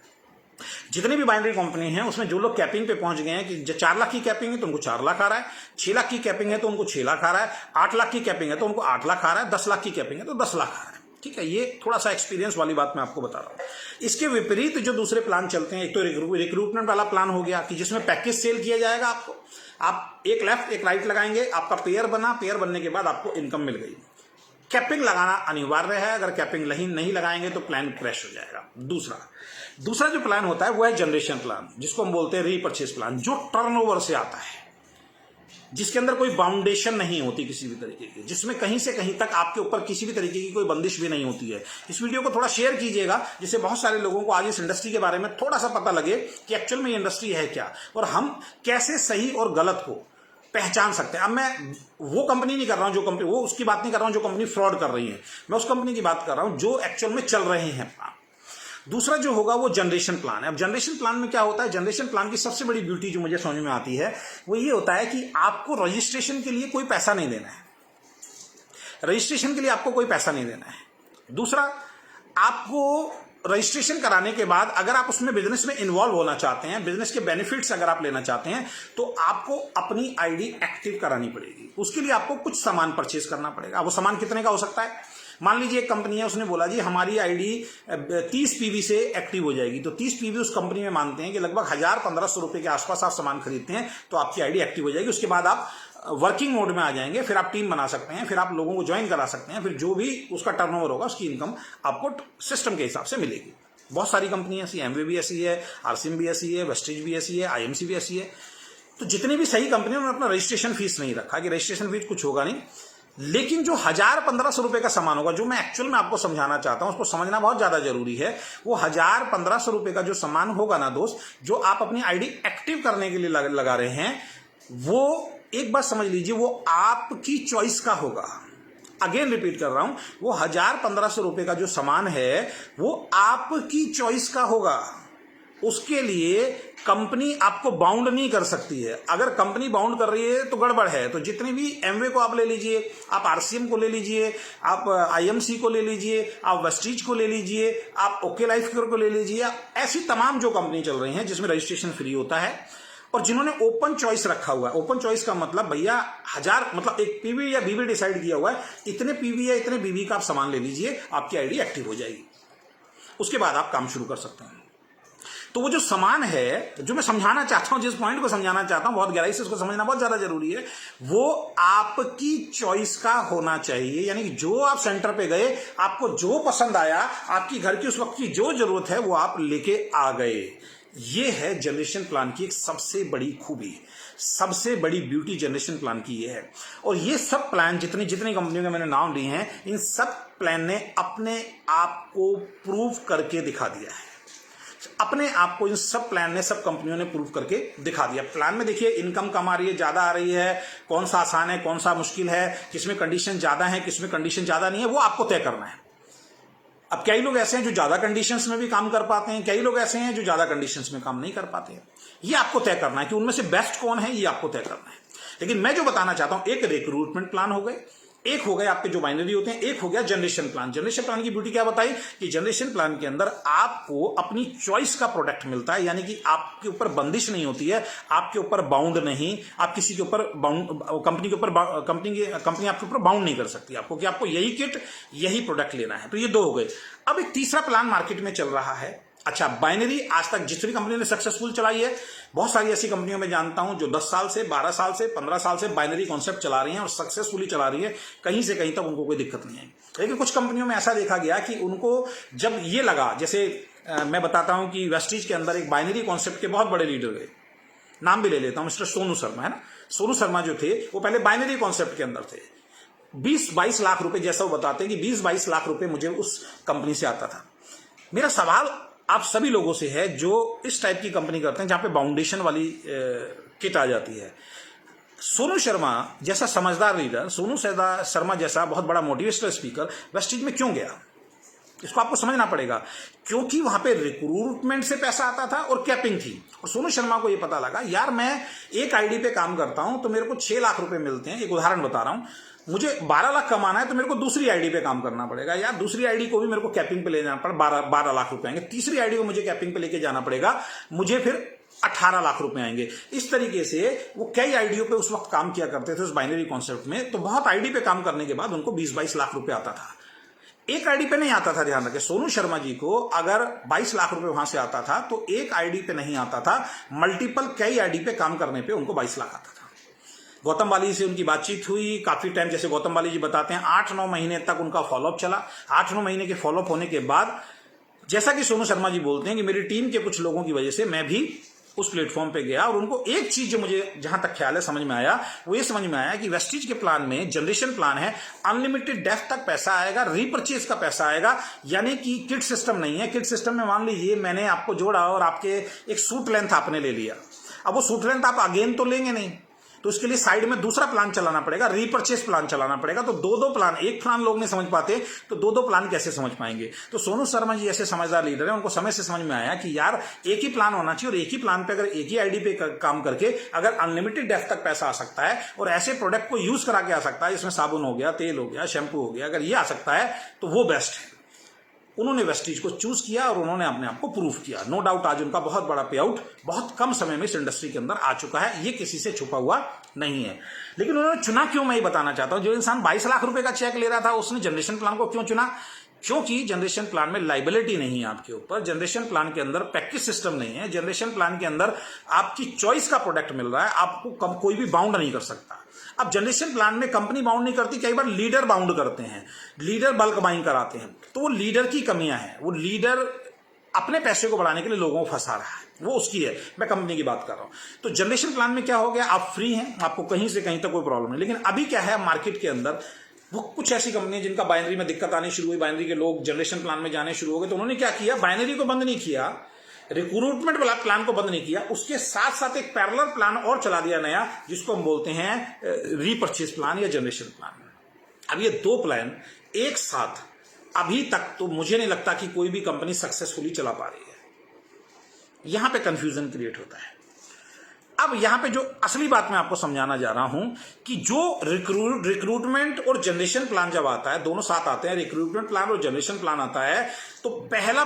जितनी भी बाइनरी कंपनी है उसमें जो लोग कैपिंग पे पहुंच गए हैं कि 4 लाख की कैपिंग है तो उनको 4 लाख आ रहा है, 6 लाख की कैपिंग है तो उनको 6 लाख आ रहा है, 8 लाख की कैपिंग है तो उनको 8 लाख आ रहा है, 10 लाख की कैपिंग है तो 10 लाख आ रहा है। ठीक है, ये थोड़ा सा एक्सपीरियंस वाली बात मैं आपको बता रहा हूं। इसके विपरीत जो दूसरे प्लान चलते हैं, एक तो रिक्रूटमेंट वाला प्लान हो गया कि जिसमें पैकेज सेल किया जाएगा आपको, आप एक लेफ्ट एक राइट लगाएंगे, आपका पेयर बना, पेयर बनने के बाद आपको इनकम मिल गई। कैपिंग लगाना अनिवार्य है, अगर कैपिंग नहीं लगाएंगे तो प्लान क्रैश हो जाएगा। दूसरा जो प्लान होता है वो है जनरेशन प्लान, जिसको हम बोलते हैं रीपर्चेज प्लान, जो टर्नओवर से आता है, जिसके अंदर कोई बाउंडेशन नहीं होती किसी भी तरीके की, जिसमें कहीं से कहीं तक आपके ऊपर किसी भी तरीके की कोई बंदिश भी नहीं होती है। इस वीडियो को थोड़ा शेयर कीजिएगा, जिससे बहुत सारे लोगों को आज इस इंडस्ट्री के बारे में थोड़ा सा पता लगे कि एक्चुअल में ये इंडस्ट्री है क्या, और हम कैसे सही और गलत को पहचान सकते हैं। अब मैं वो कंपनी नहीं कर रहा हूं, जो कंपनी, वो उसकी बात नहीं कर रहा हूं जो कंपनी फ्रॉड कर रही है, मैं उस कंपनी की बात कर रहा हूं जो एक्चुअल में चल रहे हैं प्लान। दूसरा जो होगा वो जनरेशन प्लान है। अब जनरेशन प्लान में क्या होता है, जनरेशन प्लान की सबसे बड़ी ब्यूटी जो मुझे समझ में आती है वो ये होता है कि आपको रजिस्ट्रेशन के लिए कोई पैसा नहीं देना है, रजिस्ट्रेशन के लिए आपको कोई पैसा नहीं देना है। दूसरा, आपको रजिस्ट्रेशन कराने के बाद अगर आप उसमें बिजनेस में इन्वॉल्व होना चाहते हैं, बिजनेस के बेनिफिट्स अगर आप लेना चाहते हैं, तो आपको अपनी आईडी एक्टिव करानी पड़ेगी। उसके लिए आपको कुछ सामान परचेज करना पड़ेगा। वो सामान कितने का हो सकता है, मान लीजिए एक कंपनी है, उसने बोला जी हमारी आईडी 30 पीवी से एक्टिव हो जाएगी, तो 30 पीवी उस कंपनी में मानते हैं कि लगभग 1000-1500 रुपए के आसपास आप सामान खरीदते हैं तो आपकी आईडी एक्टिव हो जाएगी। उसके बाद आप वर्किंग मोड में आ जाएंगे, फिर आप टीम बना सकते हैं, फिर आप लोगों को ज्वाइन करा सकते हैं, फिर जो भी उसका टर्नओवर होगा उसकी इनकम आपको सिस्टम के हिसाब से मिलेगी। बहुत सारी कंपनियां ऐसी, एमवे भी ऐसी है, आरसीएम भी ऐसी है, वेस्टेज भी ऐसी है, आईएमसी भी ऐसी है। तो जितनी भी सही कंपनियों ने अपना रजिस्ट्रेशन फीस नहीं रखा कि रजिस्ट्रेशन फीस कुछ होगा नहीं, लेकिन जो 1000-1500 रुपए का सामान होगा, जो मैं एक्चुअल में आपको समझाना चाहता हूं, उसको समझना बहुत ज्यादा जरूरी है। वो 1000-1500 रुपए का जो सामान होगा ना दोस्त, जो आप अपनी आईडी एक्टिव करने के लिए लगा रहे हैं, वो एक बात समझ लीजिए, वो आपकी चॉइस का होगा। अगेन रिपीट कर रहा हूं, वो 1000-1500 रुपए का जो सामान है वो आपकी चॉइस का होगा। उसके लिए कंपनी आपको बाउंड नहीं कर सकती है। अगर कंपनी बाउंड कर रही है तो गड़बड़ है। तो जितनी भी एमवे को आप ले लीजिए, आप आरसीएम को ले लीजिए, आप आईएमसी को ले लीजिए, आप वेस्टीज को ले लीजिए, आप ओके लाइफ केयर को ले लीजिए, ऐसी तमाम जो कंपनी चल रही हैं जिसमें रजिस्ट्रेशन फ्री होता है और जिन्होंने ओपन चॉइस रखा हुआ है। ओपन चॉइस का मतलब भैया 1000 मतलब एक पीवी या बीवी डिसाइड किया हुआ है, इतने पीवी या इतने बीवी का आप सामान ले लीजिए, आपकी आईडी एक्टिव हो जाएगी। उसके बाद आप काम शुरू कर सकते हैं। तो वो जो सामान है, जो मैं समझाना चाहता हूं, जिस पॉइंट को समझाना चाहता हूं, बहुत गहराई से उसको समझना बहुत ज्यादा जरूरी है, वो आपकी चॉइस का होना चाहिए। यानी कि जो आप सेंटर पे गए, आपको जो पसंद आया, आपकी घर की उस वक्त की जो जरूरत है वो आप लेके आ गए। ये है जनरेशन प्लान की एक सबसे बड़ी खूबी, सबसे बड़ी ब्यूटी जनरेशन प्लान की ये है। और ये सब प्लान जितनी जितनी कंपनियों के मैंने नाम लिए हैं, इन सब प्लान ने अपने आप को प्रूव करके दिखा दिया है। अपने आप को इन सब प्लान ने, सब कंपनियों ने प्रूव करके दिखा दिया। प्लान में देखिए इनकम कम आ रही है, ज्यादा आ रही है, कौन सा आसान है, कौन सा मुश्किल है, किसमें कंडीशन ज्यादा है, किसमें कंडीशन ज्यादा नहीं है, वो आपको तय करना है। अब कई लोग ऐसे हैं जो ज्यादा कंडीशंस में भी काम कर पाते हैं, कई लोग ऐसे हैं जो ज्यादा कंडीशंस में काम नहीं कर पाते हैं। ये आपको तय करना है कि उनमें से बेस्ट कौन है, ये आपको तय करना है। लेकिन मैं जो बताना चाहता हूं, एक रिक्रूटमेंट प्लान हो गए, एक हो गए आपके जो बाइनरी होते हैं, एक हो गया जनरेशन प्लान। जनरेशन प्लान की ब्यूटी क्या बताई कि जनरेशन प्लान के अंदर आपको अपनी चॉइस का प्रोडक्ट मिलता है। यानी कि आपके ऊपर बंदिश नहीं होती है, आपके ऊपर बाउंड नहीं, आप किसी के ऊपर बाउंड, कंपनी के ऊपर, कंपनी आपके ऊपर बाउंड नहीं कर सकती आपको कि आपको यही किट, यही प्रोडक्ट लेना है। तो ये दो हो गए। अब एक तीसरा प्लान मार्केट में चल रहा है। अच्छा, बाइनरी आज तक जितनी कंपनी ने सक्सेसफुल चलाई है, बहुत सारी ऐसी कंपनियों में जानता हूं जो 10 साल से, 12 साल से, 15 साल से बाइनरी कॉन्सेप्ट चला रही हैं और सक्सेसफुली चला रही है। कहीं से कहीं तक उनको कोई दिक्कत नहीं है। लेकिन कुछ कंपनियों में ऐसा देखा गया कि उनको जब ये लगा, जैसे मैं बताता हूं कि वेस्टीज के अंदर एक बाइनरी कॉन्सेप्ट के बहुत बड़े लीडर गए, नाम भी ले लेता हूं, मिस्टर सोनू शर्मा, है ना। सोनू शर्मा जो थे वो पहले बाइनरी कॉन्सेप्ट के अंदर थे। 20-22 लाख रुपए, जैसा वो बताते हैं कि 20-22 लाख रुपए मुझे उस कंपनी से आता था। मेरा सवाल आप सभी लोगों से है जो इस टाइप की कंपनी करते हैं जहां पे बाउंडेशन वाली किट आ जाती है। सोनू शर्मा जैसा समझदार लीडर, सोनू शर्मा जैसा बहुत बड़ा मोटिवेशनल स्पीकर वेस्टीज में क्यों गया, इसको आपको समझना पड़ेगा। क्योंकि वहां पे रिक्रूटमेंट से पैसा आता था और कैपिंग थी। और सोनू शर्मा को यह पता लगा, यार मैं एक आईडी पे काम करता हूं तो मेरे को 6 लाख रुपए मिलते हैं। एक उदाहरण बता रहा हूं, मुझे 12 लाख कमाना है तो मेरे को दूसरी आईडी पे काम करना पड़ेगा। यार दूसरी आईडी को भी मेरे को कैपिंग पे ले जाना पड़ेगा, 12 लाख रुपए आएंगे। तीसरी आईडी को मुझे कैपिंग पे लेके जाना पड़ेगा, मुझे फिर 18 लाख रुपए आएंगे। इस तरीके से वो कई आईडियों पे उस वक्त काम किया करते थे उस बाइनरी कॉन्सेप्ट में। तो बहुत आईडी पे काम करने के बाद उनको 20-22 लाख रुपए आता था। एक आईडी पे नहीं आता था, ध्यान रखें। सोनू शर्मा जी को अगर 22 लाख रुपए वहां से आता था तो एक आईडी पे नहीं आता था, मल्टीपल कई आईडी पे काम करने पे उनको 22 लाख आता था। गौतम वाली से उनकी बातचीत हुई काफी टाइम, जैसे गौतम वाली जी बताते हैं 8-9 महीने तक उनका फॉलोअप चला। 8-9 महीने के फॉलोअप होने के बाद, जैसा कि सोनू शर्मा जी बोलते हैं कि मेरी टीम के कुछ लोगों की वजह से मैं भी उस प्लेटफॉर्म पे गया और उनको एक चीज जो मुझे जहां तक ख्याल है समझ में आया, वो ये समझ में आया कि वेस्टीज के प्लान में जनरेशन प्लान है, अनलिमिटेड डेप्थ तक पैसा आएगा, रीपर्चेज का पैसा आएगा। यानी कि किट सिस्टम नहीं है। किट सिस्टम में मान लीजिए मैंने आपको जोड़ा और आपके एक सूट लेंथ आपने ले लिया, अब वो सूट लेंथ आप अगेन तो लेंगे नहीं, तो उसके लिए साइड में दूसरा प्लान चलाना पड़ेगा, रीपर्चेस प्लान चलाना पड़ेगा। तो दो प्लान, एक प्लान लोग नहीं समझ पाते तो दो प्लान कैसे समझ पाएंगे। तो सोनू शर्मा जी ऐसे समझदार लीडर हैं, उनको समय से समझ में आया कि यार एक ही प्लान होना चाहिए और एक ही प्लान पे अगर एक ही आईडी पे काम करके अगर अनलिमिटेड डेप्थ तक पैसा आ सकता है और ऐसे प्रोडक्ट को यूज करा के आ सकता है, इसमें साबुन हो गया, तेल हो गया, शैम्पू हो गया, अगर ये आ सकता है तो वो बेस्ट है। उन्होंने वेस्टीज को चूज किया और उन्होंने अपने आप को प्रूव किया। नो डाउट आज उनका बहुत बड़ा पे आउट बहुत कम समय में इस इंडस्ट्री के अंदर आ चुका है, ये किसी से छुपा हुआ नहीं है। लेकिन उन्होंने चुना क्यों, मैं ये बताना चाहता हूं। जो इंसान 22 लाख रुपए का चेक ले रहा था उसने जनरेशन प्लान को क्यों चुना? क्योंकि जनरेशन प्लान में लाइबिलिटी नहीं है आपके ऊपर, जनरेशन प्लान के अंदर पैकेज सिस्टम नहीं है, जनरेशन प्लान के अंदर आपकी चॉइस का प्रोडक्ट मिल रहा है, आपको कोई भी बाउंड नहीं कर सकता। अब जनरेशन प्लान में कंपनी बाउंड नहीं करती, कई बार लीडर बाउंड करते हैं, लीडर बल्क बाइंग कराते हैं। तो वो लीडर की कमियां हैं, वो लीडर अपने पैसे को बढ़ाने के लिए लोगों को फंसा रहा है, वो उसकी है। मैं कंपनी की बात कर रहा हूं। तो जनरेशन प्लान में क्या हो गया, आप फ्री हैं, आपको कहीं से कहीं तक कोई प्रॉब्लम नहीं। लेकिन अभी क्या है मार्केट के अंदर, वो कुछ ऐसी कंपनी जिनका बाइनरी में दिक्कत आनी शुरू हुई, बाइनरी के लोग जनरेशन प्लान में जाने शुरू हो गए, तो उन्होंने क्या किया, बाइनरी को बंद नहीं किया, रिक्रूटमेंट वाला प्लान को बंद नहीं किया, उसके साथ साथ एक पैरेलल प्लान और चला दिया नया, जिसको हम बोलते हैं रीपर्चेज प्लान या जनरेशन प्लान। अब ये दो प्लान एक साथ अभी तक तो मुझे नहीं लगता कि कोई भी कंपनी सक्सेसफुली चला पा रही है। यहां पे कंफ्यूजन क्रिएट होता है। अब यहां पे जो असली बात मैं आपको समझाना जा रहा हूं कि जो रिक्रूटमेंट और जनरेशन प्लान जब आता है, दोनों साथ आते हैं, रिक्रूटमेंट प्लान और जनरेशन प्लान आता है, तो पहला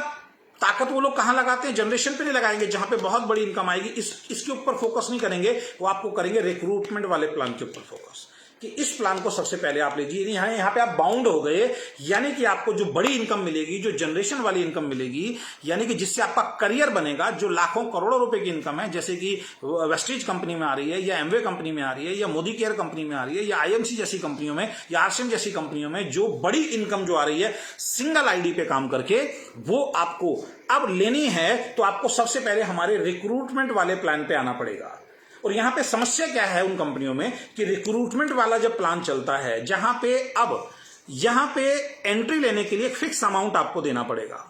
ताकत वो लोग कहां लगाते हैं? जनरेशन पे नहीं लगाएंगे जहां पे बहुत बड़ी इनकम आएगी, इसके ऊपर फोकस नहीं करेंगे, वो आपको करेंगे रिक्रूटमेंट वाले प्लान के ऊपर फोकस कि इस प्लान को सबसे पहले आप लीजिए। यहां पे आप बाउंड हो गए, यानी कि आपको जो बड़ी इनकम मिलेगी, जो जनरेशन वाली इनकम मिलेगी, यानी कि जिससे आपका करियर बनेगा, जो लाखों करोड़ों रुपए की इनकम है, जैसे कि वेस्टेज कंपनी में आ रही है, या एमवे कंपनी में आ रही है, या मोदी केयर कंपनी में आ रही है, या आईएमसी जैसी कंपनियों में, या आरसीएम जैसी कंपनियों में जो बड़ी इनकम जो आ रही है सिंगल आईडी पे काम करके, वो आपको अब लेनी है, तो आपको सबसे पहले हमारे रिक्रूटमेंट वाले प्लान पे आना पड़ेगा। और यहां पे समस्या क्या है उन कंपनियों में कि रिक्रूटमेंट वाला जब प्लान चलता है, जहां पे अब यहां पे एंट्री लेने के लिए एक फिक्स अमाउंट आपको देना पड़ेगा।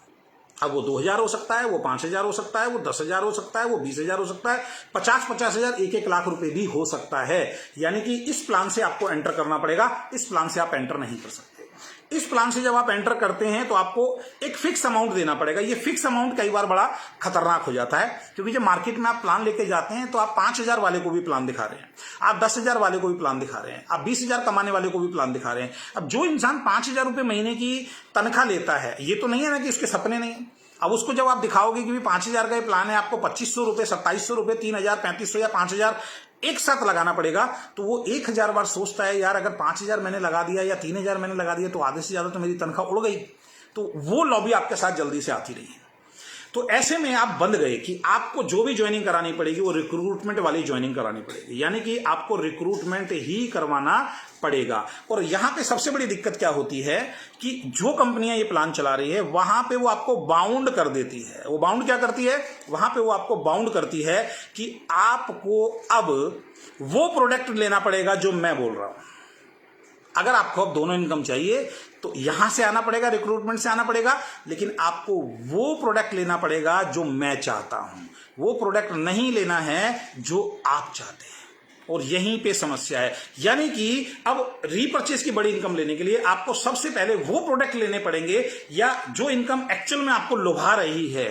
अब वो 2000 हो सकता है, वो 5000 हो सकता है, वो 10,000 हो सकता है, वो 20,000 हो सकता है, 50,000, 1 लाख रुपए भी हो सकता है। यानी कि इस प्लान से आपको एंटर करना पड़ेगा, इस प्लान से आप एंटर नहीं कर सकते। इस प्लान से जब आप एंटर करते हैं तो आपको एक फिक्स अमाउंट देना पड़ेगा। ये फिक्स अमाउंट कई बार बड़ा खतरनाक हो जाता है, क्योंकि जब मार्केट में आप प्लान लेके जाते हैं तो आप 5,000 वाले को भी प्लान दिखा रहे हैं, आप 10,000 वाले को भी प्लान दिखा रहे हैं, आप 20,000 कमाने वाले को भी प्लान दिखा रहे हैं। अब जो इंसान 5,000 रुपए महीने की तनख्वाह लेता है, ये तो नहीं है ना कि उसके सपने नहीं। अब उसको जब आप दिखाओगे कि 5,000 का ये प्लान है, आपको 2,500 रुपए, 2,700 रुपए, 3,000, 3,500 या 5,000 एक साथ लगाना पड़ेगा, तो वो 1,000 बार सोचता है, यार अगर 5,000 मैंने लगा दिया या 3,000 मैंने लगा दिया तो आधे से ज्यादा तो मेरी तनख्वाह उड़ गई। तो वो लॉबी आपके साथ जल्दी से आती रही है। तो ऐसे में आप बंद गए कि आपको जो भी ज्वाइनिंग करानी पड़ेगी वो रिक्रूटमेंट वाली ज्वाइनिंग करानी पड़ेगी, यानी कि आपको रिक्रूटमेंट ही करवाना पड़ेगा। और यहां पे सबसे बड़ी दिक्कत क्या होती है कि जो कंपनियां ये प्लान चला रही है वहां पे वो आपको बाउंड कर देती है। वो बाउंड क्या करती है? वहां पे वो आपको बाउंड करती है कि आपको अब वो प्रोडक्ट लेना पड़ेगा जो मैं बोल रहा हूं। अगर आपको अब दोनों इनकम चाहिए तो यहां से आना पड़ेगा, रिक्रूटमेंट से आना पड़ेगा, लेकिन आपको वो प्रोडक्ट लेना पड़ेगा जो मैं चाहता हूं। वो प्रोडक्ट नहीं लेना है जो आप चाहते हैं। और यहीं पे समस्या है। यानी कि अब रीपर्चेज की बड़ी इनकम लेने के लिए आपको सबसे पहले वो प्रोडक्ट लेने पड़ेंगे, या जो इनकम एक्चुअल में आपको लुभा रही है,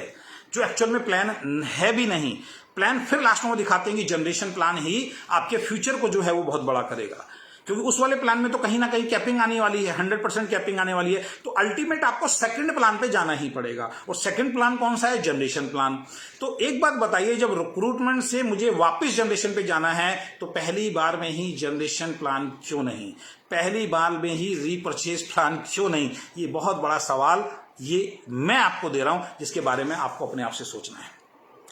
जो एक्चुअल में प्लान है भी नहीं। प्लान फिर लास्ट में दिखाते हैं कि जनरेशन प्लान ही आपके फ्यूचर को जो है वो बहुत बड़ा करेगा, क्योंकि उस वाले प्लान में तो कहीं ना कहीं कैपिंग आने वाली है, 100% कैपिंग आने वाली है। तो अल्टीमेट आपको सेकंड प्लान पे जाना ही पड़ेगा। और सेकंड प्लान कौन सा है? Generation plan. तो एक बात बताइए, जब रिक्रूटमेंट से मुझे वापस जनरेशन पे जाना है तो पहली बार में ही जनरेशन प्लान क्यों नहीं? पहली बार में ही रीपर्चेज प्लान क्यों नहीं? ये बहुत बड़ा सवाल ये मैं आपको दे रहा हूं, जिसके बारे में आपको अपने आप से सोचना है।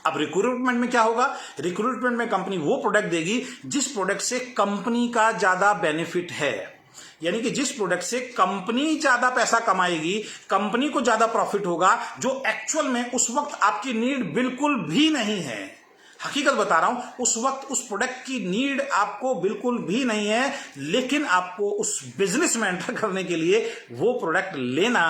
अब रिक्रूटमेंट में क्या होगा? रिक्रूटमेंट में कंपनी वो प्रोडक्ट देगी जिस प्रोडक्ट से कंपनी का ज्यादा बेनिफिट है, यानी कि जिस प्रोडक्ट से कंपनी ज्यादा पैसा कमाएगी, कंपनी को ज्यादा प्रॉफिट होगा, जो एक्चुअल में उस वक्त आपकी नीड बिल्कुल भी नहीं है। हकीकत बता रहा हूं, उस वक्त उस प्रोडक्ट की नीड आपको बिल्कुल भी नहीं है, लेकिन आपको उस बिजनेस में एंटर करने के लिए वो प्रोडक्ट लेना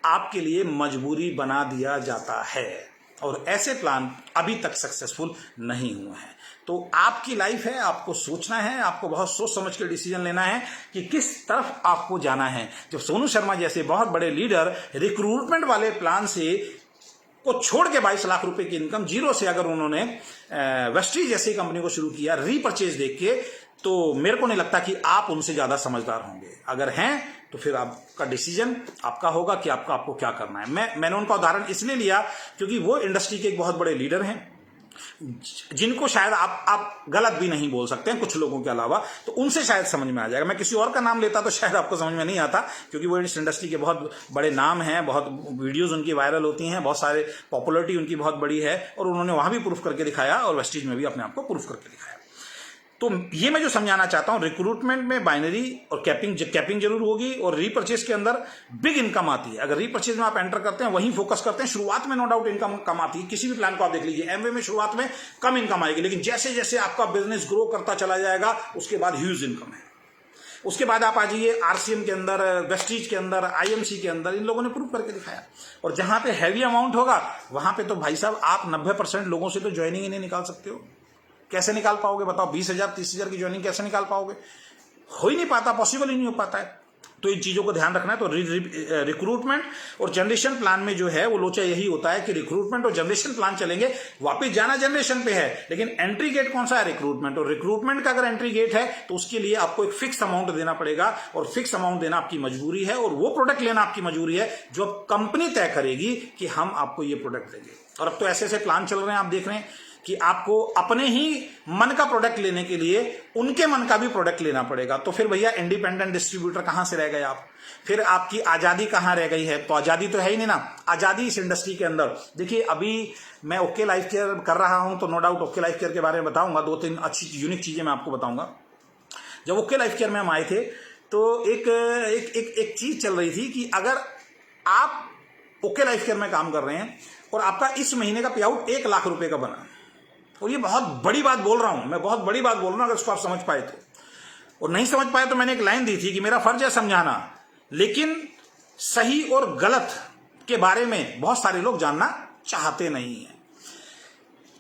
आपके लिए मजबूरी बना दिया जाता है। और ऐसे प्लान अभी तक सक्सेसफुल नहीं हुए हैं। तो आपकी लाइफ है, आपको सोचना है, आपको बहुत सोच समझ के डिसीजन लेना है कि किस तरफ आपको जाना है। जब सोनू शर्मा जैसे बहुत बड़े लीडर रिक्रूटमेंट वाले प्लान से को छोड़ के 22 लाख रुपए की इनकम जीरो से अगर उन्होंने वेस्टीज जैसी कंपनी को शुरू किया रीपर्चेज देख के, तो मेरे को नहीं लगता कि आप उनसे ज्यादा समझदार होंगे। अगर हैं तो फिर आपका डिसीजन आपका होगा कि आपको क्या करना है। मैंने उनका उदाहरण इसलिए लिया क्योंकि वो इंडस्ट्री के एक बहुत बड़े लीडर हैं, जिनको शायद आप गलत भी नहीं बोल सकते हैं कुछ लोगों के अलावा, तो उनसे शायद समझ में आ जाएगा। मैं किसी और का नाम लेता तो शायद आपको समझ में नहीं आता, क्योंकि वो इस इंडस्ट्री के बहुत बड़े नाम हैं, बहुत वीडियोस उनकी वायरल होती हैं, बहुत सारे पॉपुलरिटी उनकी बहुत बड़ी है, और उन्होंने वहां भी प्रूफ करके दिखाया और वेस्टीज में भी अपने आप को प्रूफ करके दिखाया। तो ये मैं जो समझाना चाहता हूं, रिक्रूटमेंट में बाइनरी और कैपिंग जरूर होगी, और रीपर्चेज के अंदर बिग इनकम आती है। अगर रीपर्चेज में आप एंटर करते हैं, वहीं फोकस करते हैं, शुरुआत में नो डाउट इनकम कम आती है। किसी भी प्लान को आप देख लीजिए, एमवे में शुरुआत में कम इनकम आएगी, लेकिन जैसे जैसे आपका बिजनेस ग्रो करता चला जाएगा उसके बाद ह्यूज इनकम है। उसके बाद आप आ जाइए आरसीएम के अंदर, वेस्टीज के अंदर, आईएमसी के अंदर, इन लोगों ने प्रूव करके दिखाया। और जहां पे हैवी अमाउंट होगा वहां पे तो भाई साहब आप 90% लोगों से तो ज्वाइनिंग ही नहीं निकाल सकते हो। कैसे निकाल पाओगे बताओ? 20,000 30,000 की ज्वाइनिंग कैसे निकाल पाओगे? हो ही नहीं पाता, पॉसिबल ही नहीं हो पाता है। तो इन चीजों को ध्यान रखना है। तो रिक्रूटमेंट और जनरेशन प्लान में जो है वो लोचा यही होता है कि रिक्रूटमेंट और जनरेशन प्लान चलेंगे, वापस जाना जनरेशन पे है, लेकिन एंट्री गेट कौन सा है? रिक्रूटमेंट। और रिक्रूटमेंट का अगर एंट्री गेट है तो उसके लिए आपको एक फिक्स अमाउंट देना पड़ेगा, और फिक्स अमाउंट देना आपकी मजबूरी है, और वो प्रोडक्ट लेना आपकी मजबूरी है जो कंपनी तय करेगी कि हम आपको ये प्रोडक्ट देंगे। और अब तो ऐसे ऐसे प्लान चल रहे हैं, आप देख रहे हैं कि आपको अपने ही मन का प्रोडक्ट लेने के लिए उनके मन का भी प्रोडक्ट लेना पड़ेगा। तो फिर भैया इंडिपेंडेंट डिस्ट्रीब्यूटर कहां से रह गए आप? फिर आपकी आजादी कहां रह गई है? तो आजादी तो है ही नहीं ना। आजादी इस इंडस्ट्री के अंदर, देखिए अभी मैं ओके लाइफ केयर कर रहा हूं तो no doubt okay life care के बारे में बताऊंगा, 2-3 अच्छी यूनिक चीजें मैं आपको बताऊंगा। जब ओके लाइफ केयर में हम आए थे तो एक चीज चल रही थी कि अगर आप ओके लाइफ केयर में काम कर रहे हैं और आपका इस महीने का पे आउट 1 लाख रुपए का बना, और ये बहुत बड़ी बात बोल रहा हूं मैं, बहुत बड़ी बात बोल रहा हूं, अगर उसको आप समझ पाए तो। और नहीं समझ पाए तो मैंने एक लाइन दी थी कि मेरा फर्ज है समझाना, लेकिन सही और गलत के बारे में बहुत सारे लोग जानना चाहते नहीं है।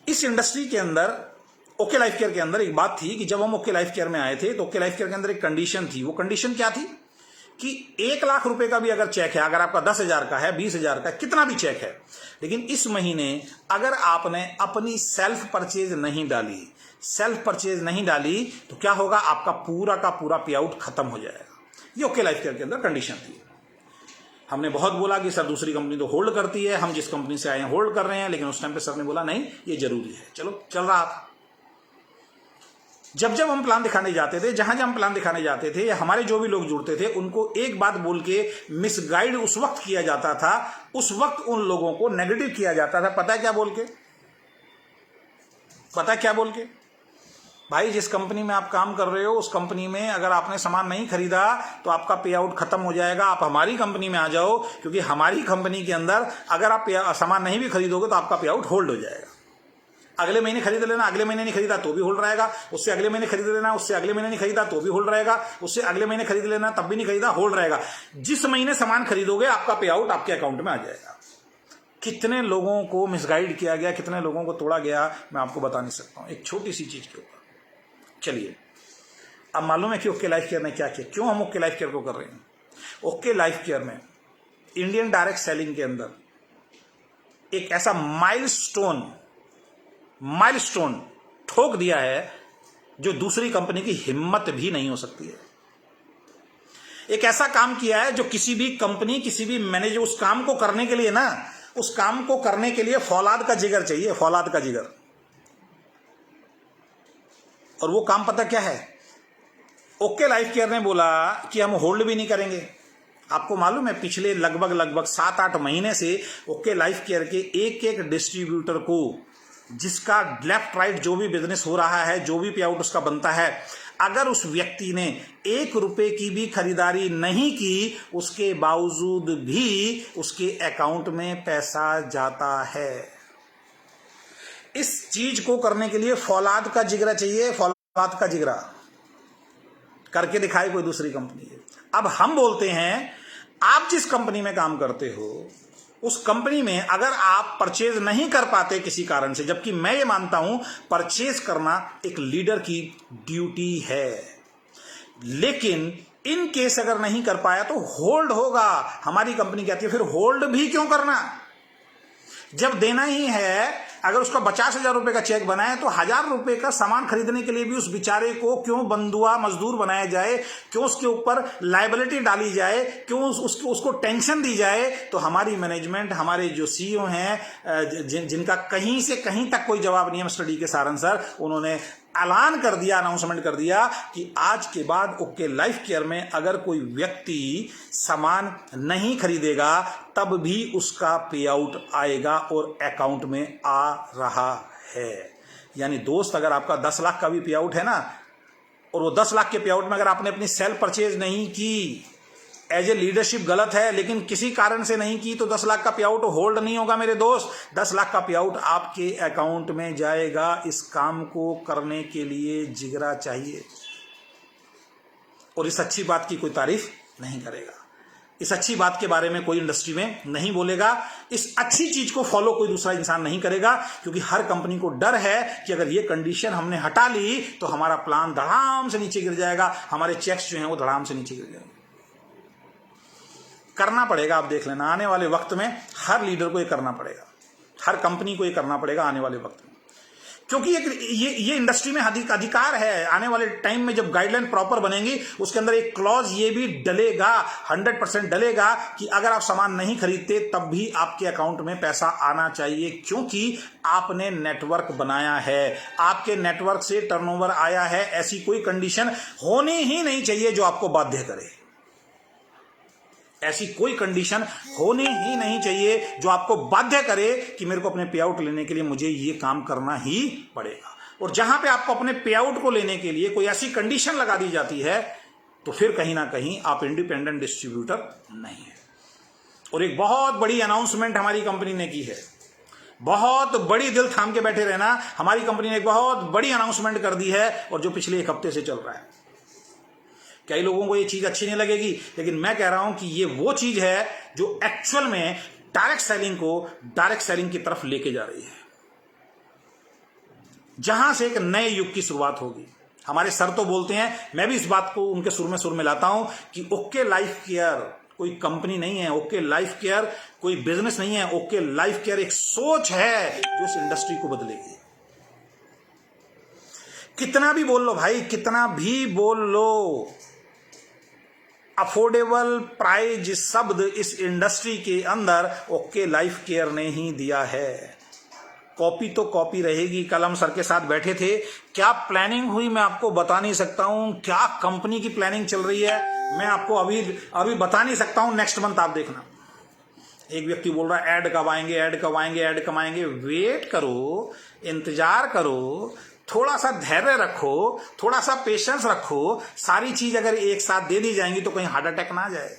इस इंडस्ट्री के अंदर ओके लाइफ केयर के अंदर एक बात थी कि जब हम ओके लाइफ केयर में आए थे तो ओके लाइफ केयर के अंदर एक कंडीशन थी। वो कंडीशन क्या थी कि 1 लाख रुपए का भी अगर चेक है, अगर आपका 10,000 का है, 20,000 का, कितना भी चेक है, लेकिन इस महीने अगर आपने अपनी सेल्फ परचेज नहीं डाली तो क्या होगा? आपका पूरा का पूरा पे आउट खत्म हो जाएगा। ये ओके लाइफ केयर के अंदर कंडीशन थी। हमने बहुत बोला कि सर दूसरी कंपनी तो होल्ड करती है, हम जिस कंपनी से आए हैं होल्ड कर रहे हैं, लेकिन उस टाइम पे सर ने बोला नहीं ये जरूरी है। चलो चल रहा था। जब हम प्लान दिखाने जाते थे, जहां हम प्लान दिखाने जाते थे, या हमारे जो भी लोग जुड़ते थे, उनको एक बात बोल के मिसगाइड उस वक्त किया जाता था, उस वक्त उन लोगों को नेगेटिव किया जाता था। पता है क्या बोल के? भाई जिस कंपनी में आप काम कर रहे हो उस कंपनी में अगर आपने सामान नहीं खरीदा तो आपका पे आउट खत्म हो जाएगा। आप हमारी कंपनी में आ जाओ, क्योंकि हमारी कंपनी के अंदर अगर आप सामान नहीं भी खरीदोगे तो आपका पे आउट होल्ड हो जाएगा। अगले महीने खरीद लेना, अगले महीने नहीं खरीदा तो भी होल्ड रहेगा, उससे अगले महीने खरीद लेना, उससे अगले महीने नहीं खरीदा तो भी होल्ड रहेगा, उससे अगले महीने खरीद लेना तब भी नहीं खरीदा, होल्ड रहेगा। जिस महीने सामान खरीदोगे आपका पे आउट आपके अकाउंट में आ जाएगा। कितने लोगों को मिसगाइड किया गया, कितने लोगों को तोड़ा गया, मैं आपको बता नहीं सकता हूं एक छोटी सी चीज के ऊपर। चलिए अब मालूम है कि ओके लाइफ केयर ने क्या किया, क्यों हम ओके लाइफ केयर को कर रहे हैं। ओके लाइफ केयर में इंडियन डायरेक्ट सेलिंग के अंदर एक ऐसा माइलस्टोन ठोक दिया है जो दूसरी कंपनी की हिम्मत भी नहीं हो सकती है। एक ऐसा काम किया है जो किसी भी कंपनी, किसी भी मैनेजर उस काम को करने के लिए ना, उस काम को करने के लिए फौलाद का जिगर चाहिए, फौलाद का जिगर। और वो काम पता क्या है? ओके लाइफ केयर ने बोला कि हम होल्ड भी नहीं करेंगे। आपको मालूम है पिछले लगभग 7-8 महीने से ओके लाइफ केयर के एक डिस्ट्रीब्यूटर को, जिसका लेफ्ट राइट जो भी बिजनेस हो रहा है, जो भी पे आउट उसका बनता है, अगर उस व्यक्ति ने 1 रुपए की भी खरीदारी नहीं की, उसके बावजूद भी उसके अकाउंट में पैसा जाता है। इस चीज को करने के लिए फौलाद का जिगरा चाहिए, फौलाद का जिगरा। करके दिखाए कोई दूसरी कंपनी। अब हम बोलते हैं आप जिस कंपनी में काम करते हो उस कंपनी में अगर आप परचेज नहीं कर पाते किसी कारण से, जबकि मैं ये मानता हूं परचेज करना एक लीडर की ड्यूटी है, लेकिन इन केस अगर नहीं कर पाया तो होल्ड होगा। हमारी कंपनी कहती है फिर होल्ड भी क्यों करना, जब देना ही है। अगर उसका 50,000 रुपए का चेक बनाए तो 1,000 रुपए का सामान खरीदने के लिए भी उस बेचारे को क्यों बंधुआ मजदूर बनाया जाए, क्यों उसके ऊपर लायबिलिटी डाली जाए, क्यों उसको टेंशन दी जाए। तो हमारी मैनेजमेंट, हमारे जो सीईओ हैं, जिनका कहीं से कहीं तक कोई जवाब नहीं है मिस्टर डी के सारन सर, उन्होंने ऐलान कर दिया, अनाउंसमेंट कर दिया कि आज के बाद ओके लाइफ केयर में अगर कोई व्यक्ति सामान नहीं खरीदेगा तब भी उसका पे आउट आएगा और अकाउंट में आ रहा है। यानी दोस्त, अगर आपका 10 लाख का भी पे आउट है ना, और वो 10 लाख के पे आउट में अगर आपने अपनी सेल्फ परचेज नहीं की, एज ए लीडरशिप गलत है, लेकिन किसी कारण से नहीं की, तो 10 लाख का पे आउट होल्ड नहीं होगा मेरे दोस्त। 10 लाख का पे आउट आपके अकाउंट में जाएगा। इस काम को करने के लिए जिगरा चाहिए, और इस अच्छी बात की कोई तारीफ नहीं करेगा। इस अच्छी बात के बारे में कोई इंडस्ट्री में नहीं बोलेगा। इस अच्छी चीज को फॉलो कोई दूसरा इंसान नहीं करेगा, क्योंकि हर कंपनी को डर है कि अगर ये कंडीशन हमने हटा ली तो हमारा प्लान धड़ाम से नीचे गिर जाएगा, हमारे चेक्स जो हैं वो धड़ाम से नीचे गिर जाएंगे। करना पड़ेगा, आप देख लेना आने वाले वक्त में हर लीडर को ये करना पड़ेगा, हर कंपनी को ये करना पड़ेगा आने वाले वक्त में, क्योंकि ये इंडस्ट्री में अधिकार है। आने वाले टाइम में जब गाइडलाइन प्रॉपर बनेंगी उसके अंदर एक क्लॉज ये भी डलेगा, 100% डलेगा कि अगर आप सामान नहीं खरीदते तब भी आपके अकाउंट में पैसा आना चाहिए, क्योंकि आपने नेटवर्क बनाया है, आपके नेटवर्क से टर्नओवर आया है। ऐसी कोई कंडीशन होनी ही नहीं चाहिए जो आपको बाध्य करे, ऐसी कोई कंडीशन होनी ही नहीं चाहिए जो आपको बाध्य करे कि मेरे को अपने पे आउट लेने के लिए मुझे ये काम करना ही पड़ेगा। और जहां पे आपको अपने पे आउट को लेने के लिए कोई ऐसी कंडीशन लगा दी जाती है तो फिर कहीं ना कहीं आप इंडिपेंडेंट डिस्ट्रीब्यूटर नहीं है। और एक बहुत बड़ी अनाउंसमेंट हमारी कंपनी ने की है, बहुत बड़ी, दिल थाम के बैठे रहना, हमारी कंपनी ने एक बहुत बड़ी अनाउंसमेंट कर दी है और जो पिछले 1 हफ्ते से चल रहा है। कई लोगों को ये चीज अच्छी नहीं लगेगी, लेकिन मैं कह रहा हूं कि ये वो चीज है जो एक्चुअल में डायरेक्ट सेलिंग को डायरेक्ट सेलिंग की तरफ लेके जा रही है, जहां से एक नए युग की शुरुआत होगी। हमारे सर तो बोलते हैं, मैं भी इस बात को उनके सुर में सुर मिलाता हूं कि ओके लाइफ केयर कोई कंपनी नहीं है, ओके लाइफ केयर कोई बिजनेस नहीं है, ओके लाइफ केयर एक सोच है जो इस इंडस्ट्री को बदलेगी। कितना भी बोल लो भाई, कितना भी बोल लो, अफोर्डेबल प्राइज शब्द इस इंडस्ट्री के अंदर ओके लाइफ केयर ने ही दिया है। कॉपी तो कॉपी रहेगी। कल हम सर के साथ बैठे थे, क्या प्लानिंग हुई मैं आपको बता नहीं सकता हूं, क्या कंपनी की प्लानिंग चल रही है मैं आपको अभी बता नहीं सकता हूं। नेक्स्ट मंथ आप देखना, एक व्यक्ति बोल रहा है ऐड कब आएंगे, ऐड कब आएंगे, ऐड कब आएंगे। वेट करो, इंतजार करो, थोड़ा सा धैर्य रखो, थोड़ा सा पेशेंस रखो। सारी चीज अगर एक साथ दे दी जाएंगी तो कहीं हार्ट अटैक ना आ जाए।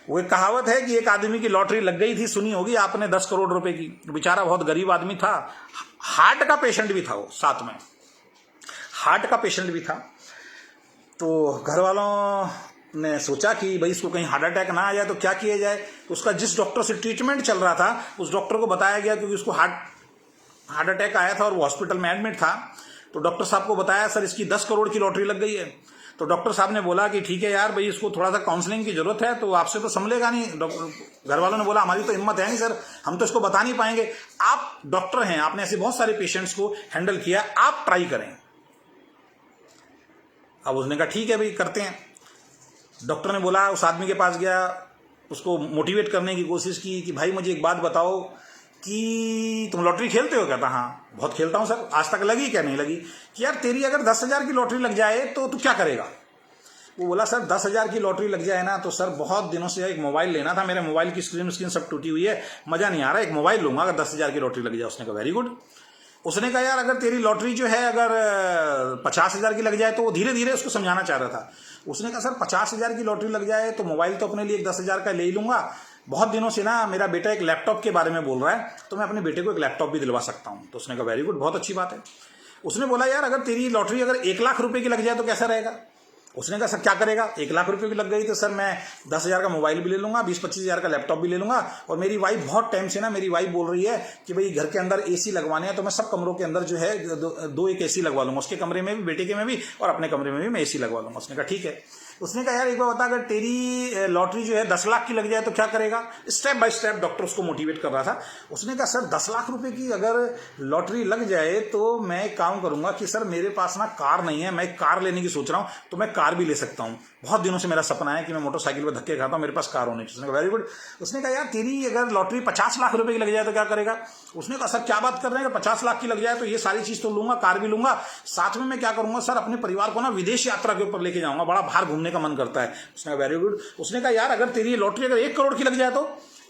वो एक कहावत है कि एक आदमी की लॉटरी लग गई थी, सुनी होगी आपने, 10 करोड़ रुपए की। बेचारा बहुत गरीब आदमी था, हार्ट का पेशेंट भी था, वो साथ में हार्ट का पेशेंट भी था। तो घर वालों ने सोचा कि भाई इसको कहीं हार्ट अटैक ना आ जाए तो क्या किया जाए। तो उसका जिस डॉक्टर से ट्रीटमेंट चल रहा था उस डॉक्टर को बताया गया, क्योंकि उसको हार्ट अटैक आया था और वो हॉस्पिटल में एडमिट था। तो डॉक्टर साहब को बताया सर इसकी 10 करोड़ की लॉटरी लग गई है। तो डॉक्टर साहब ने बोला कि ठीक है यार भाई, इसको थोड़ा सा काउंसलिंग की जरूरत है, तो आपसे तो संभलेगा नहीं। घर वालों ने बोला हमारी तो हिम्मत है नहीं सर, हम तो इसको बता नहीं पाएंगे। आप डॉक्टर हैं, आपने ऐसे बहुत सारे पेशेंट्स को हैंडल किया, आप ट्राई करें। अब उसने कहा ठीक है भाई करते हैं। डॉक्टर ने बोला, उस आदमी के पास गया, उसको मोटिवेट करने की कोशिश की कि भाई मुझे एक बात बताओ कि तुम लॉटरी खेलते हो? कहता हाँ बहुत खेलता हूं सर। आज तक लगी क्या? नहीं लगी। कि यार तेरी अगर 10,000 की लॉटरी लग जाए तो तू क्या करेगा? वो बोला सर 10,000 की लॉटरी लग जाए ना तो सर बहुत दिनों से एक मोबाइल लेना था, मेरे मोबाइल की स्क्रीन सब टूटी हुई है, मजा नहीं आ रहा, एक मोबाइल लूंगा अगर 10,000 की लॉटरी लग जाए। उसने कहा वेरी गुड। उसने कहा यार अगर तेरी लॉटरी जो है अगर 50,000 की लग जाए, तो वो धीरे धीरे उसको समझाना चाह रहा था। उसने कहा सर 50,000 की लॉटरी लग जाए तो मोबाइल तो अपने लिए 10,000 का ले ही लूंगा। बहुत दिनों से ना मेरा बेटा एक लैपटॉप के बारे में बोल रहा है, तो मैं अपने बेटे को एक लैपटॉप भी दिलवा सकता हूं। तो उसने कहा वेरी गुड, बहुत अच्छी बात है। उसने बोला यार अगर तेरी लॉटरी अगर 1 लाख रुपए की लग जाए तो कैसा रहेगा? उसने कहा सर क्या करेगा? 1 लाख रुपए की लग गई तो सर मैं 10,000 का मोबाइल भी ले लूंगा, 20-25,000 का लैपटॉप भी ले लूंगा। और मेरी वाइफ बहुत टाइम से ना, मेरी वाइफ बोल रही है कि भाई घर के अंदर एसी लगवाने हैं, तो मैं सब कमरों के अंदर जो है दो एक एसी लगवा लूंगा, उसके कमरे में भी, बेटे के में भी, और अपने कमरे में भी मैं एसी लगवा लूंगा। उसने कहा ठीक है। उसने कहा यार एक बार बता, अगर तेरी लॉटरी जो है 10 लाख की लग जाए तो क्या करेगा? स्टेप बाय स्टेप डॉक्टर उसको मोटिवेट कर रहा था। उसने कहा सर 10 लाख रुपए की अगर लॉटरी लग जाए तो मैं एक काम करूंगा कि सर मेरे पास ना कार नहीं है, मैं एक कार लेने की सोच रहा हूं, तो मैं कार भी ले सकता हूं। बहुत दिनों से मेरा सपना है कि मैं मोटरसाइकिल पर धक्के खाता हूं, मेरे पास कार होनी चाहिए। उसने कहा वेरी गुड। उसने कहा यार तेरी अगर लॉटरी 50 लाख रुपए की लग जाए तो क्या करेगा? उसने कहा सर क्या बात कर रहे हैं, 50 लाख की लग जाए तो ये सारी चीज तो लूंगा, कार भी लूंगा, साथ में मैं क्या करूंगा सर, अपने परिवार को ना विदेश यात्रा के ऊपर लेके जाऊंगा, बड़ा बाहर घूमने का मन करता है। उसने कहा वेरी गुड। उसने कहा यार अगर तेरी लॉटरी अगर 1 करोड़ की लग जाए तो?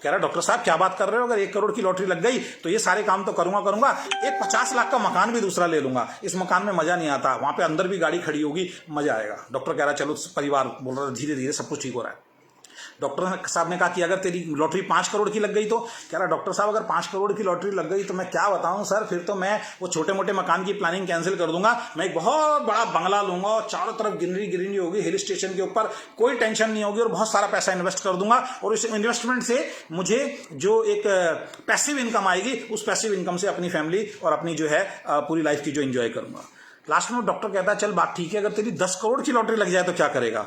कह रहा डॉक्टर साहब क्या बात कर रहे हो, अगर 1 करोड़ की लॉटरी लग गई तो ये सारे काम तो करूंगा, एक 50 लाख का मकान भी दूसरा ले लूंगा। इस मकान में मजा नहीं आता, वहां पे अंदर भी गाड़ी खड़ी होगी, मजा आएगा। डॉक्टर कह रहा चलो, परिवार बोल रहा धीरे धीरे सब कुछ ठीक हो रहा है। डॉक्टर साहब ने कहा कि अगर तेरी लॉटरी 5 करोड़ की लग गई तो कह रहा डॉक्टर साहब अगर 5 करोड़ की लॉटरी लग गई तो मैं क्या बताऊं सर, फिर तो मैं वो छोटे मोटे मकान की प्लानिंग कैंसिल कर दूंगा, मैं एक बहुत बड़ा बंगला लूंगा और चारों तरफ ग्रीनरी ग्रीनरी होगी, हिल स्टेशन के ऊपर कोई टेंशन नहीं होगी और बहुत सारा पैसा इन्वेस्ट कर दूंगा और उस इन्वेस्टमेंट से मुझे जो एक पैसिव इनकम आएगी उस पैसिव इनकम से अपनी फैमिली और अपनी जो है पूरी लाइफ की जो एंजॉय करूंगा। लास्ट में डॉक्टर कहता है चल बात ठीक है, अगर तेरी 10 करोड़ की लॉटरी लग जाए तो क्या करेगा।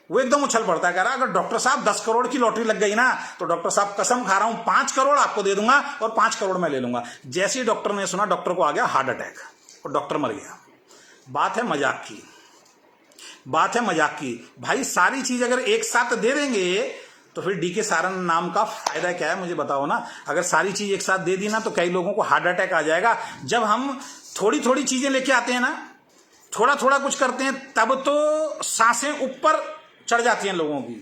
वो एकदम उछल पड़ता है, कह रहा अगर डॉक्टर साहब 10 करोड़ की लॉटरी लग गई ना तो डॉक्टर साहब कसम खा रहा हूं 5 करोड़ आपको दे दूंगा और 5 करोड़ मैं ले लूंगा। जैसे ही डॉक्टर ने सुना, डॉक्टर को आ गया हार्ट अटैक और डॉक्टर मर गया। बात है मजाक की, बात है मजाक की भाई। सारी चीज अगर एक साथ दे देंगे तो फिर डी के सारन नाम का फायदा क्या है, मुझे बताओ ना। अगर सारी चीज एक साथ दे दी ना तो कई लोगों को हार्ट अटैक आ जाएगा। जब हम थोड़ी थोड़ी चीजें लेके आते हैं ना, थोड़ा थोड़ा कुछ करते हैं, तब तो सांसें ऊपर चढ़ जाती हैं लोगों की,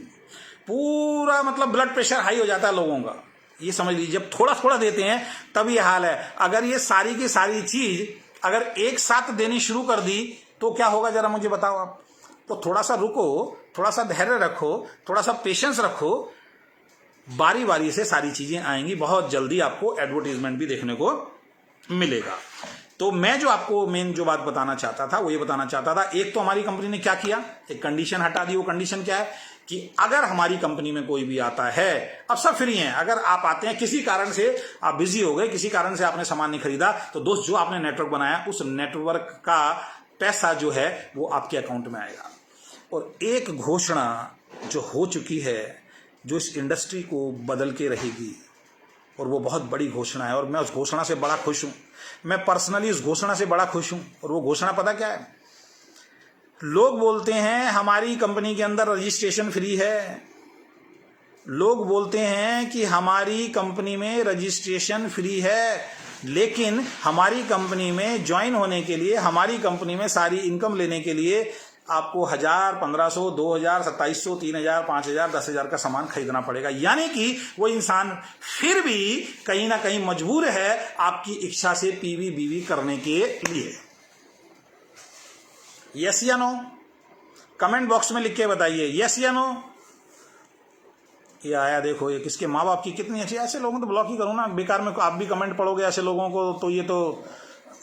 पूरा मतलब ब्लड प्रेशर हाई हो जाता है लोगों का। ये समझ लीजिए, जब थोड़ा थोड़ा देते हैं तब ये हाल है। अगर ये सारी की सारी चीज अगर एक साथ देनी शुरू कर दी तो क्या होगा जरा मुझे बताओ आप। तो थोड़ा सा रुको, थोड़ा सा धैर्य रखो, थोड़ा सा पेशेंस रखो, बारी बारी से सारी चीजें आएंगी। बहुत जल्दी आपको एडवर्टीजमेंट भी देखने को मिलेगा। तो मैं जो आपको मेन जो बात बताना चाहता था वो ये बताना चाहता था, एक तो हमारी कंपनी ने क्या किया, एक कंडीशन हटा दी। वो कंडीशन क्या है कि अगर हमारी कंपनी में कोई भी आता है, अब सब फ्री हैं, अगर आप आते हैं किसी कारण से आप बिजी हो गए, किसी कारण से आपने सामान नहीं खरीदा, तो दोस्त जो आपने नेटवर्क बनाया उस नेटवर्क का पैसा जो है वो आपके अकाउंट में आएगा। और एक घोषणा जो हो चुकी है जो इस इंडस्ट्री को बदल के रहेगी, और वो बहुत बड़ी घोषणा है और मैं उस घोषणा से बड़ा खुश हूं। मैं पर्सनली उस घोषणा से बड़ा खुश हूं। और वो घोषणा पता क्या है, लोग बोलते हैं हमारी कंपनी के अंदर रजिस्ट्रेशन फ्री है, लोग बोलते हैं कि हमारी कंपनी में रजिस्ट्रेशन फ्री है, लेकिन हमारी कंपनी में ज्वाइन होने के लिए, हमारी कंपनी में सारी इनकम लेने के लिए आपको 1000, 1500, 2000, 2700, 3000, 5000, 10,000 का सामान खरीदना पड़ेगा। यानी कि वो इंसान फिर भी कहीं ना कहीं मजबूर है आपकी इच्छा से पीवी बीवी करने के लिए। यस या नो, कमेंट बॉक्स में लिख के बताइए यस या नो। ये आया देखो, ये किसके माँ बाप की कितनी अच्छी। ऐसे लोगों को तो ब्लॉक ही करूँ ना, बेकार में आप भी कमेंट पढ़ोगे ऐसे लोगों को तो ये तो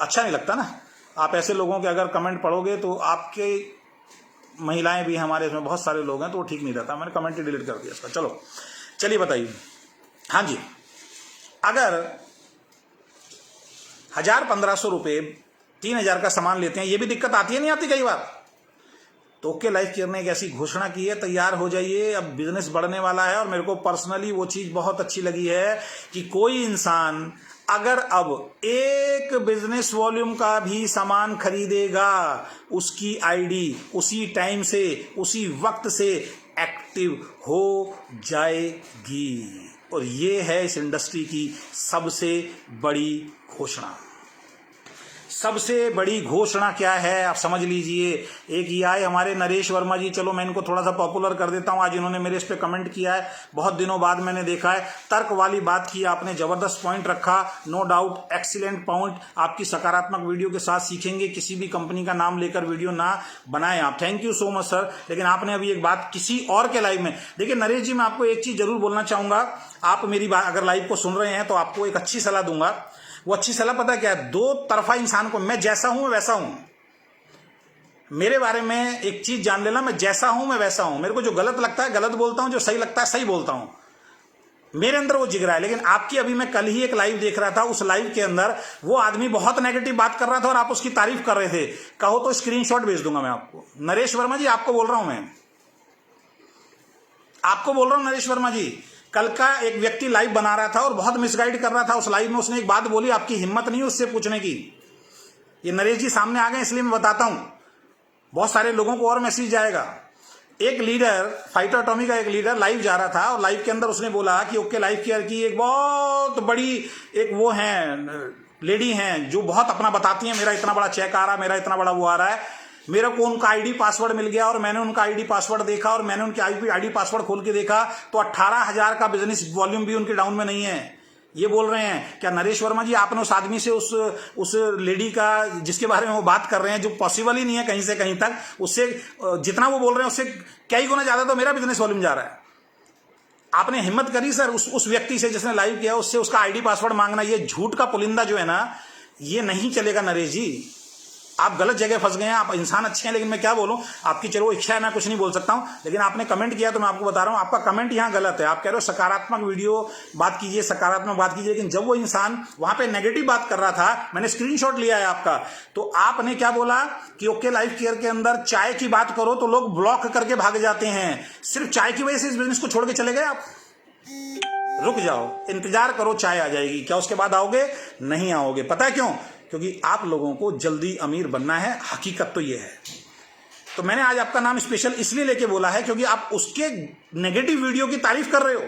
अच्छा नहीं लगता ना। आप ऐसे लोगों के अगर कमेंट पढ़ोगे तो आपके महिलाएं भी, हमारे इसमें बहुत सारे लोग हैं तो वो ठीक नहीं रहता। मैंने कमेंट ही डिलीट कर दिया इसका। चलो चलिए बताइए। हाँ जी, अगर 1000-1500 रुपये 3000 का सामान लेते हैं, ये भी दिक्कत आती है नहीं आती कई बार। तो ओके लाइफ केयर ने एक ऐसी घोषणा की है, तैयार हो जाइए, अब बिजनेस बढ़ने वाला है। और मेरे को पर्सनली वो चीज बहुत अच्छी लगी है कि कोई इंसान अगर अब एक बिजनेस वॉल्यूम का भी सामान खरीदेगा, उसकी आईडी उसी टाइम से, उसी वक्त से एक्टिव हो जाएगी। और ये है इस इंडस्ट्री की सबसे बड़ी घोषणा। सबसे बड़ी घोषणा क्या है आप समझ लीजिए। एक ये आए हमारे नरेश वर्मा जी, चलो मैं इनको थोड़ा सा पॉपुलर कर देता हूं। आज इन्होंने मेरे इस पे कमेंट किया है, बहुत दिनों बाद मैंने देखा है। तर्क वाली बात की आपने, जबरदस्त पॉइंट रखा, नो डाउट एक्सीलेंट पॉइंट। आपकी सकारात्मक वीडियो के साथ सीखेंगे, किसी भी कंपनी का नाम लेकर वीडियो ना बनाएं आप। Thank you so much sir. लेकिन आपने अभी एक बात किसी और के लाइव में, देखिए नरेश जी मैं आपको एक चीज जरूर बोलना चाहूंगा। आप मेरी बात अगर लाइव को सुन रहे हैं तो आपको एक अच्छी सलाह दूंगा। वो अच्छी सलाह पता क्या है, दो तरफा इंसान को, मैं जैसा हूं मैं वैसा हूं। मेरे बारे में एक चीज जान लेना, मैं जैसा हूं मैं वैसा हूं। मेरे को जो गलत लगता है गलत बोलता हूं, जो सही लगता है सही बोलता हूं। मेरे अंदर वो जिगरा है। लेकिन आपकी, अभी मैं कल ही एक लाइव देख रहा था, उस लाइव के अंदर वो आदमी बहुत नेगेटिव बात कर रहा था और आप उसकी तारीफ कर रहे थे। कहो तो स्क्रीनशॉट भेज दूंगा मैं आपको। नरेश वर्मा जी आपको बोल रहा हूं, मैं आपको बोल रहा हूं नरेश वर्मा जी। कल का एक व्यक्ति लाइव बना रहा था और बहुत मिसगाइड कर रहा था। उस लाइव में उसने एक बात बोली, आपकी हिम्मत नहीं उससे पूछने की। ये नरेश जी सामने आ गए इसलिए मैं बताता हूं, बहुत सारे लोगों को और मैसेज जाएगा। एक लीडर, फाइटर टॉमी का एक लीडर लाइव जा रहा था और लाइव के अंदर उसने बोला कि ओके लाइफ केयर की एक बहुत बड़ी एक वो है लेडी हैं जो बहुत अपना बताती हैं, मेरा इतना बड़ा चेक आ रहा है, मेरा इतना बड़ा वो आ रहा है। मेरे को उनका आईडी पासवर्ड मिल गया और मैंने उनका आईडी पासवर्ड देखा और मैंने उनकी आईडी पासवर्ड खोल के देखा तो 18,000 का बिजनेस वॉल्यूम भी उनके डाउन में नहीं है। ये बोल रहे हैं। क्या नरेश वर्मा जी आपने उस आदमी से, उस लेडी का जिसके बारे में वो बात कर रहे हैं, जो पॉसिबल ही नहीं है कहीं से कहीं तक, उससे जितना वो बोल रहे हैं उससे कई गुना ज्यादा तो मेरा बिजनेस वॉल्यूम जा रहा है। आपने हिम्मत करी सर उस व्यक्ति से जिसने लाइव किया उससे उसका आईडी पासवर्ड मांगना। ये झूठ का पुलिंदा जो है ना, ये नहीं चलेगा नरेश जी। आप गलत जगह फंस गए हैं। आप इंसान अच्छे हैं, लेकिन मैं क्या बोलूं, आपकी चलो इच्छा है, मैं कुछ नहीं बोल सकता हूं, लेकिन आपने कमेंट किया तो मैं आपको बता रहा हूं, आपका कमेंट यहां गलत है। आप कह रहे हो सकारात्मक वीडियो बात कीजिए, सकारात्मक बात कीजिए, लेकिन जब वो इंसान वहां पे नेगेटिव बात कर रहा था, मैंने स्क्रीनशॉट लिया है आपका, तो आपने क्या बोला कि ओके लाइफ केयर के अंदर चाय की बात करो तो लोग ब्लॉक करके भाग जाते हैं। सिर्फ चाय की वजह से इस बिजनेस को छोड़ के चले गए आप? रुक जाओ, इंतजार करो, चाय आ जाएगी। क्या उसके बाद आओगे? नहीं आओगे। पता है क्यों? क्योंकि आप लोगों को जल्दी अमीर बनना है, हकीकत तो ये है। तो मैंने आज आपका नाम स्पेशल इसलिए लेके बोला है क्योंकि आप उसके नेगेटिव वीडियो की तारीफ कर रहे हो।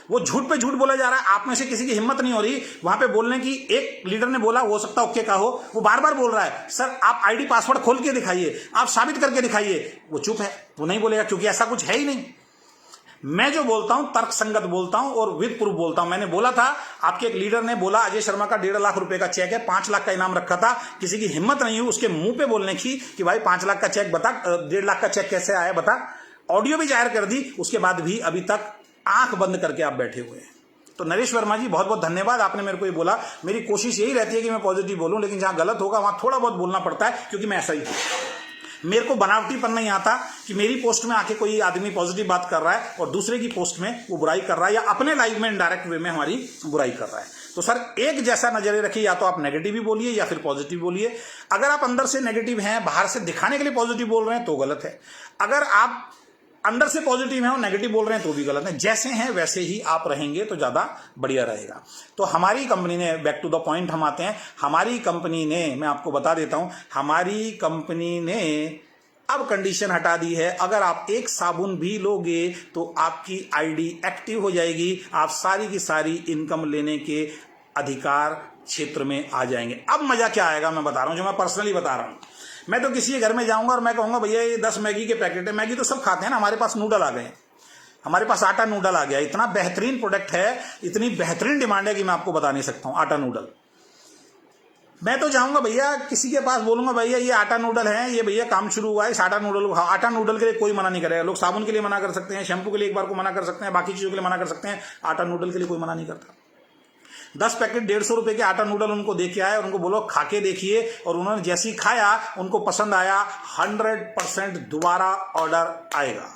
वो झूठ पे झूठ बोला जा रहा है। आप में से किसी की हिम्मत नहीं हो रही वहां पे बोलने की। एक लीडर ने बोला, हो सकता ओके का हो, वो बार बार बोल रहा है सर आप आईडी पासवर्ड खोल के दिखाइए, आप साबित करके दिखाइए। वो चुप है, वो नहीं बोलेगा क्योंकि ऐसा कुछ है ही नहीं। मैं जो बोलता हूं तर्क संगत बोलता हूं और विद प्रूफ बोलता हूं। मैंने बोला था, आपके एक लीडर ने बोला अजय शर्मा का 1.5 लाख रुपए का चेक है, 5 लाख का इनाम रखा था। किसी की हिम्मत नहीं हुई उसके मुंह पे बोलने की कि भाई 5 लाख का चेक बता, 1.5 लाख का चेक कैसे आया बता। ऑडियो भी जाहिर कर दी, उसके बाद भी अभी तक आंख बंद करके आप बैठे हुए हैं। तो नरेश वर्मा जी बहुत बहुत धन्यवाद, आपने मेरे को ये बोला। मेरी कोशिश यही रहती है कि मैं पॉजिटिव बोलूं, लेकिन जहां गलत होगा वहां थोड़ा बहुत बोलना पड़ता है, क्योंकि मैं ऐसा ही हूं। मेरे को बनावटीपन नहीं आता कि मेरी पोस्ट में आके कोई आदमी पॉजिटिव बात कर रहा है और दूसरे की पोस्ट में वो बुराई कर रहा है, या अपने लाइव में इनडायरेक्ट वे में हमारी बुराई कर रहा है। तो सर एक जैसा नजरिए रखिए, या तो आप नेगेटिव ही बोलिए या फिर पॉजिटिव बोलिए। अगर आप अंदर से नेगेटिव हैं, बाहर से दिखाने के लिए पॉजिटिव बोल रहे हैं तो गलत है। अगर आप अंदर से पॉजिटिव हैं और नेगेटिव बोल रहे हैं तो भी गलत है। जैसे हैं वैसे ही आप रहेंगे तो ज्यादा बढ़िया रहेगा। तो हमारी कंपनी ने, बैक टू द पॉइंट हम आते हैं, हमारी कंपनी ने, मैं आपको बता देता हूं, हमारी कंपनी ने अब कंडीशन हटा दी है। अगर आप एक साबुन भी लोगे तो आपकी आईडी एक्टिव हो जाएगी, आप सारी की सारी इनकम लेने के अधिकार क्षेत्र में आ जाएंगे। अब मजा क्या आएगा मैं बता रहा हूं, जो मैं पर्सनली बता रहा हूं। मैं तो किसी के घर में जाऊंगा और मैं कहूंगा भैया ये 10 मैगी के पैकेट है। मैगी तो सब खाते हैं ना, हमारे पास नूडल आ गए, हमारे पास आटा नूडल आ गया। इतना बेहतरीन प्रोडक्ट है, इतनी बेहतरीन डिमांड है कि मैं आपको बता नहीं सकता हूं। आटा नूडल मैं तो जाऊंगा भैया किसी के पास, बोलूंगा भैया ये आटा नूडल है, ये भैया काम शुरू हुआ है, इस आटा नूडल को खाओ। आटा नूडल के लिए कोई मना नहीं करेगा। लोग साबुन के लिए मना कर सकते हैं, शैम्पू के लिए एक बार को मना कर सकते हैं, बाकी चीजों के लिए मना कर सकते हैं, आटा नूडल के लिए कोई मना नहीं करता। 10 पैकेट 150 रुपए के आटा नूडल उनको दे के आए और उनको बोलो खा के देखिए, और उन्होंने जैसे ही खाया उनको पसंद आया, 100% दोबारा ऑर्डर आएगा।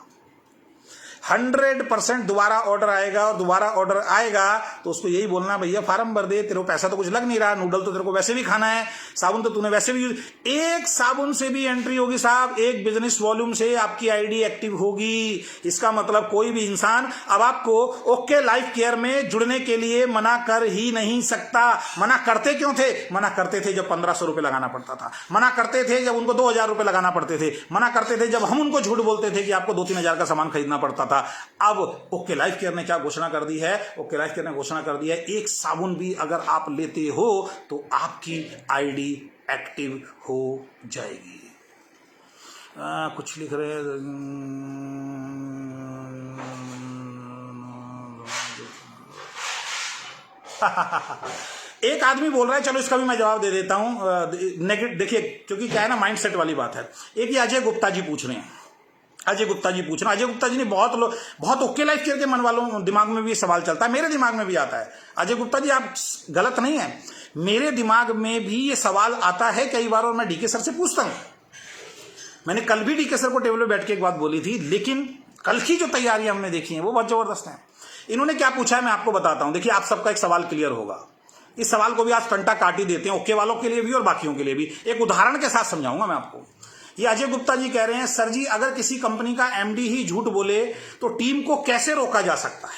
100% दोबारा ऑर्डर आएगा, और दोबारा ऑर्डर आएगा तो उसको यही बोलना भैया फार्म भर दे, तेरे को पैसा तो कुछ लग नहीं रहा, नूडल तो तेरे को वैसे भी खाना है, साबुन तो तूने वैसे भी यूज। एक साबुन से भी एंट्री होगी साहब, एक बिजनेस वॉल्यूम से आपकी आईडी एक्टिव होगी। इसका मतलब कोई भी इंसान अब आपको ओके लाइफ केयर में जुड़ने के लिए मना कर ही नहीं सकता। मना करते क्यों थे? मना करते थे जब 1500 रुपए लगाना पड़ता था, मना करते थे जब उनको 2000 रुपए लगाना पड़ते थे, मना करते थे जब हम उनको झूठ बोलते थे कि आपको 2-3 हजार का सामान खरीदना पड़ता था। अब ओके लाइफ केयर ने क्या घोषणा कर दी है? ओके लाइफ केयर ने घोषणा कर दी है एक साबुन भी अगर आप लेते हो तो आपकी आईडी एक्टिव हो जाएगी। कुछ लिख रहे हैं, एक आदमी बोल रहा है, चलो इसका भी मैं जवाब दे देता हूं। नेगेटिव देखिए, क्योंकि क्या है ना, माइंडसेट वाली बात है। एक ये अजय गुप्ता जी पूछ रहे हैं, अजय गुप्ता जी पूछ रहे हैं। अजय गुप्ता जी ने बहुत ओके लाइफ केयर के मन वालों दिमाग में भी सवाल चलता है, मेरे दिमाग में भी आता है। अजय गुप्ता जी आप गलत नहीं है, मेरे दिमाग में भी ये सवाल आता है कई बार, और मैं डीके सर से पूछता हूं। मैंने कल भी डीके सर को टेबल पे बैठ के एक बात बोली थी, लेकिन कल की जो तैयारियां हमने देखी हैं वो बहुत जबरदस्त हैं। इन्होंने क्या पूछा है मैं आपको बताता हूं। देखिए, आप सबका एक सवाल क्लियर होगा। इस सवाल को भी आज टंटा काट ही देते हैं, ओके वालों के लिए भी और बाकियों के लिए भी। एक उदाहरण के साथ समझाऊंगा मैं आपको। ये अजय गुप्ता जी कह रहे हैं, सर जी अगर किसी कंपनी का एमडी ही झूठ बोले तो टीम को कैसे रोका जा सकता है?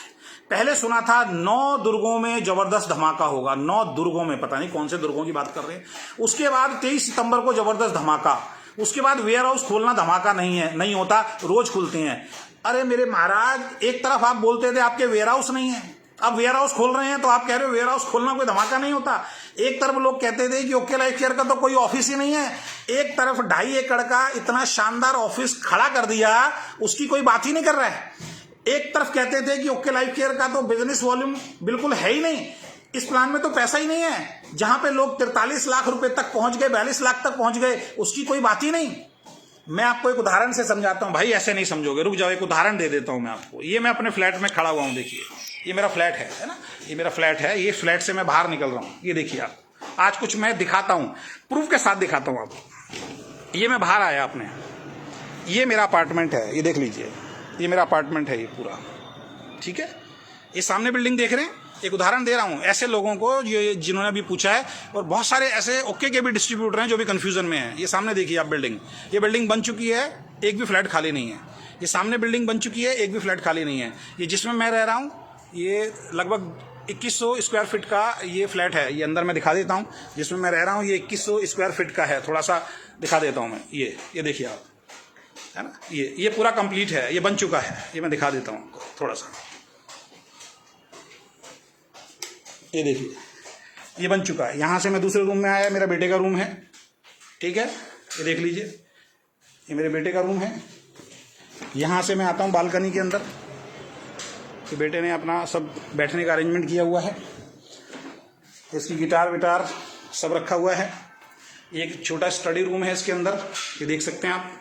पहले सुना था 9 दुर्गों में जबरदस्त धमाका होगा, 9 दुर्गों में, पता नहीं कौन से दुर्गों की बात कर रहे हैं। उसके बाद 23 सितंबर को जबरदस्त धमाका, उसके बाद वेयर हाउस खोलना धमाका नहीं होता, रोज खुलते हैं। अरे मेरे महाराज, एक तरफ आप बोलते थे आपके वेयर हाउस नहीं है, अब वेयर हाउस खोल रहे हैं तो आप कह रहे हो वेयर हाउस खोलना कोई धमाका नहीं होता। एक तरफ लोग कहते थे कि ओके लाइफ केयर का तो कोई ऑफिस ही नहीं है, एक तरफ 2.5 एकड़ का इतना शानदार ऑफिस खड़ा कर दिया, उसकी कोई बात ही नहीं कर रहा है। एक तरफ कहते थे कि ओके लाइफ केयर का तो बिजनेस वॉल्यूम बिल्कुल है ही नहीं, इस प्लान में तो पैसा ही नहीं है। जहां पे लोग 43 लाख रुपए तक पहुंच गए, 42 लाख तक पहुंच गए, उसकी कोई बात ही नहीं। मैं आपको एक उदाहरण से समझाता हूँ भाई, ऐसे नहीं समझोगे, रुक जाओ, एक उदाहरण दे देता हूँ मैं आपको। ये मैं अपने फ्लैट में खड़ा हुआ हूँ, देखिए ये मेरा फ्लैट है ना, ये मेरा फ्लैट है, ये फ्लैट से मैं बाहर निकल रहा हूँ, ये देखिए आप। आज कुछ मैं दिखाता हूँ, प्रूफ के साथ दिखाता हूँ आपको। ये मैं बाहर आया अपने, ये मेरा अपार्टमेंट है, ये देख लीजिए, ये मेरा अपार्टमेंट है ये पूरा, ठीक है। ये सामने बिल्डिंग देख रहे हैं, एक उदाहरण दे रहा हूँ ऐसे लोगों को ये जिन्होंने अभी पूछा है, और बहुत सारे ऐसे ओके के भी डिस्ट्रीब्यूटर हैं जो भी कंफ्यूजन में हैं। ये सामने देखिए आप बिल्डिंग, ये बिल्डिंग बन चुकी है, एक भी फ्लैट खाली नहीं है। ये सामने बिल्डिंग बन चुकी है, एक भी फ्लैट खाली नहीं है। ये जिसमें मैं रह रहा हूँ, ये लगभग 2100 स्क्वायर फीट का ये फ्लैट है। ये अंदर मैं दिखा देता हूँ, जिसमें मैं रह रहा हूँ ये 2100 स्क्वायर फीट का है। थोड़ा सा दिखा देता हूँ मैं, ये देखिए आप, है ना, ये पूरा कंप्लीट है, ये बन चुका है। ये मैं दिखा देता हूँ थोड़ा सा, ये देखिए ये बन चुका है। यहाँ से मैं दूसरे रूम में आया, मेरा बेटे का रूम है, ठीक है, ये देख लीजिए, ये मेरे बेटे का रूम है। यहाँ से मैं आता हूँ बालकनी के अंदर, कि बेटे ने अपना सब बैठने का अरेंजमेंट किया हुआ है, इसकी गिटार विटार सब रखा हुआ है। एक छोटा स्टडी रूम है इसके अंदर, ये देख सकते हैं आप,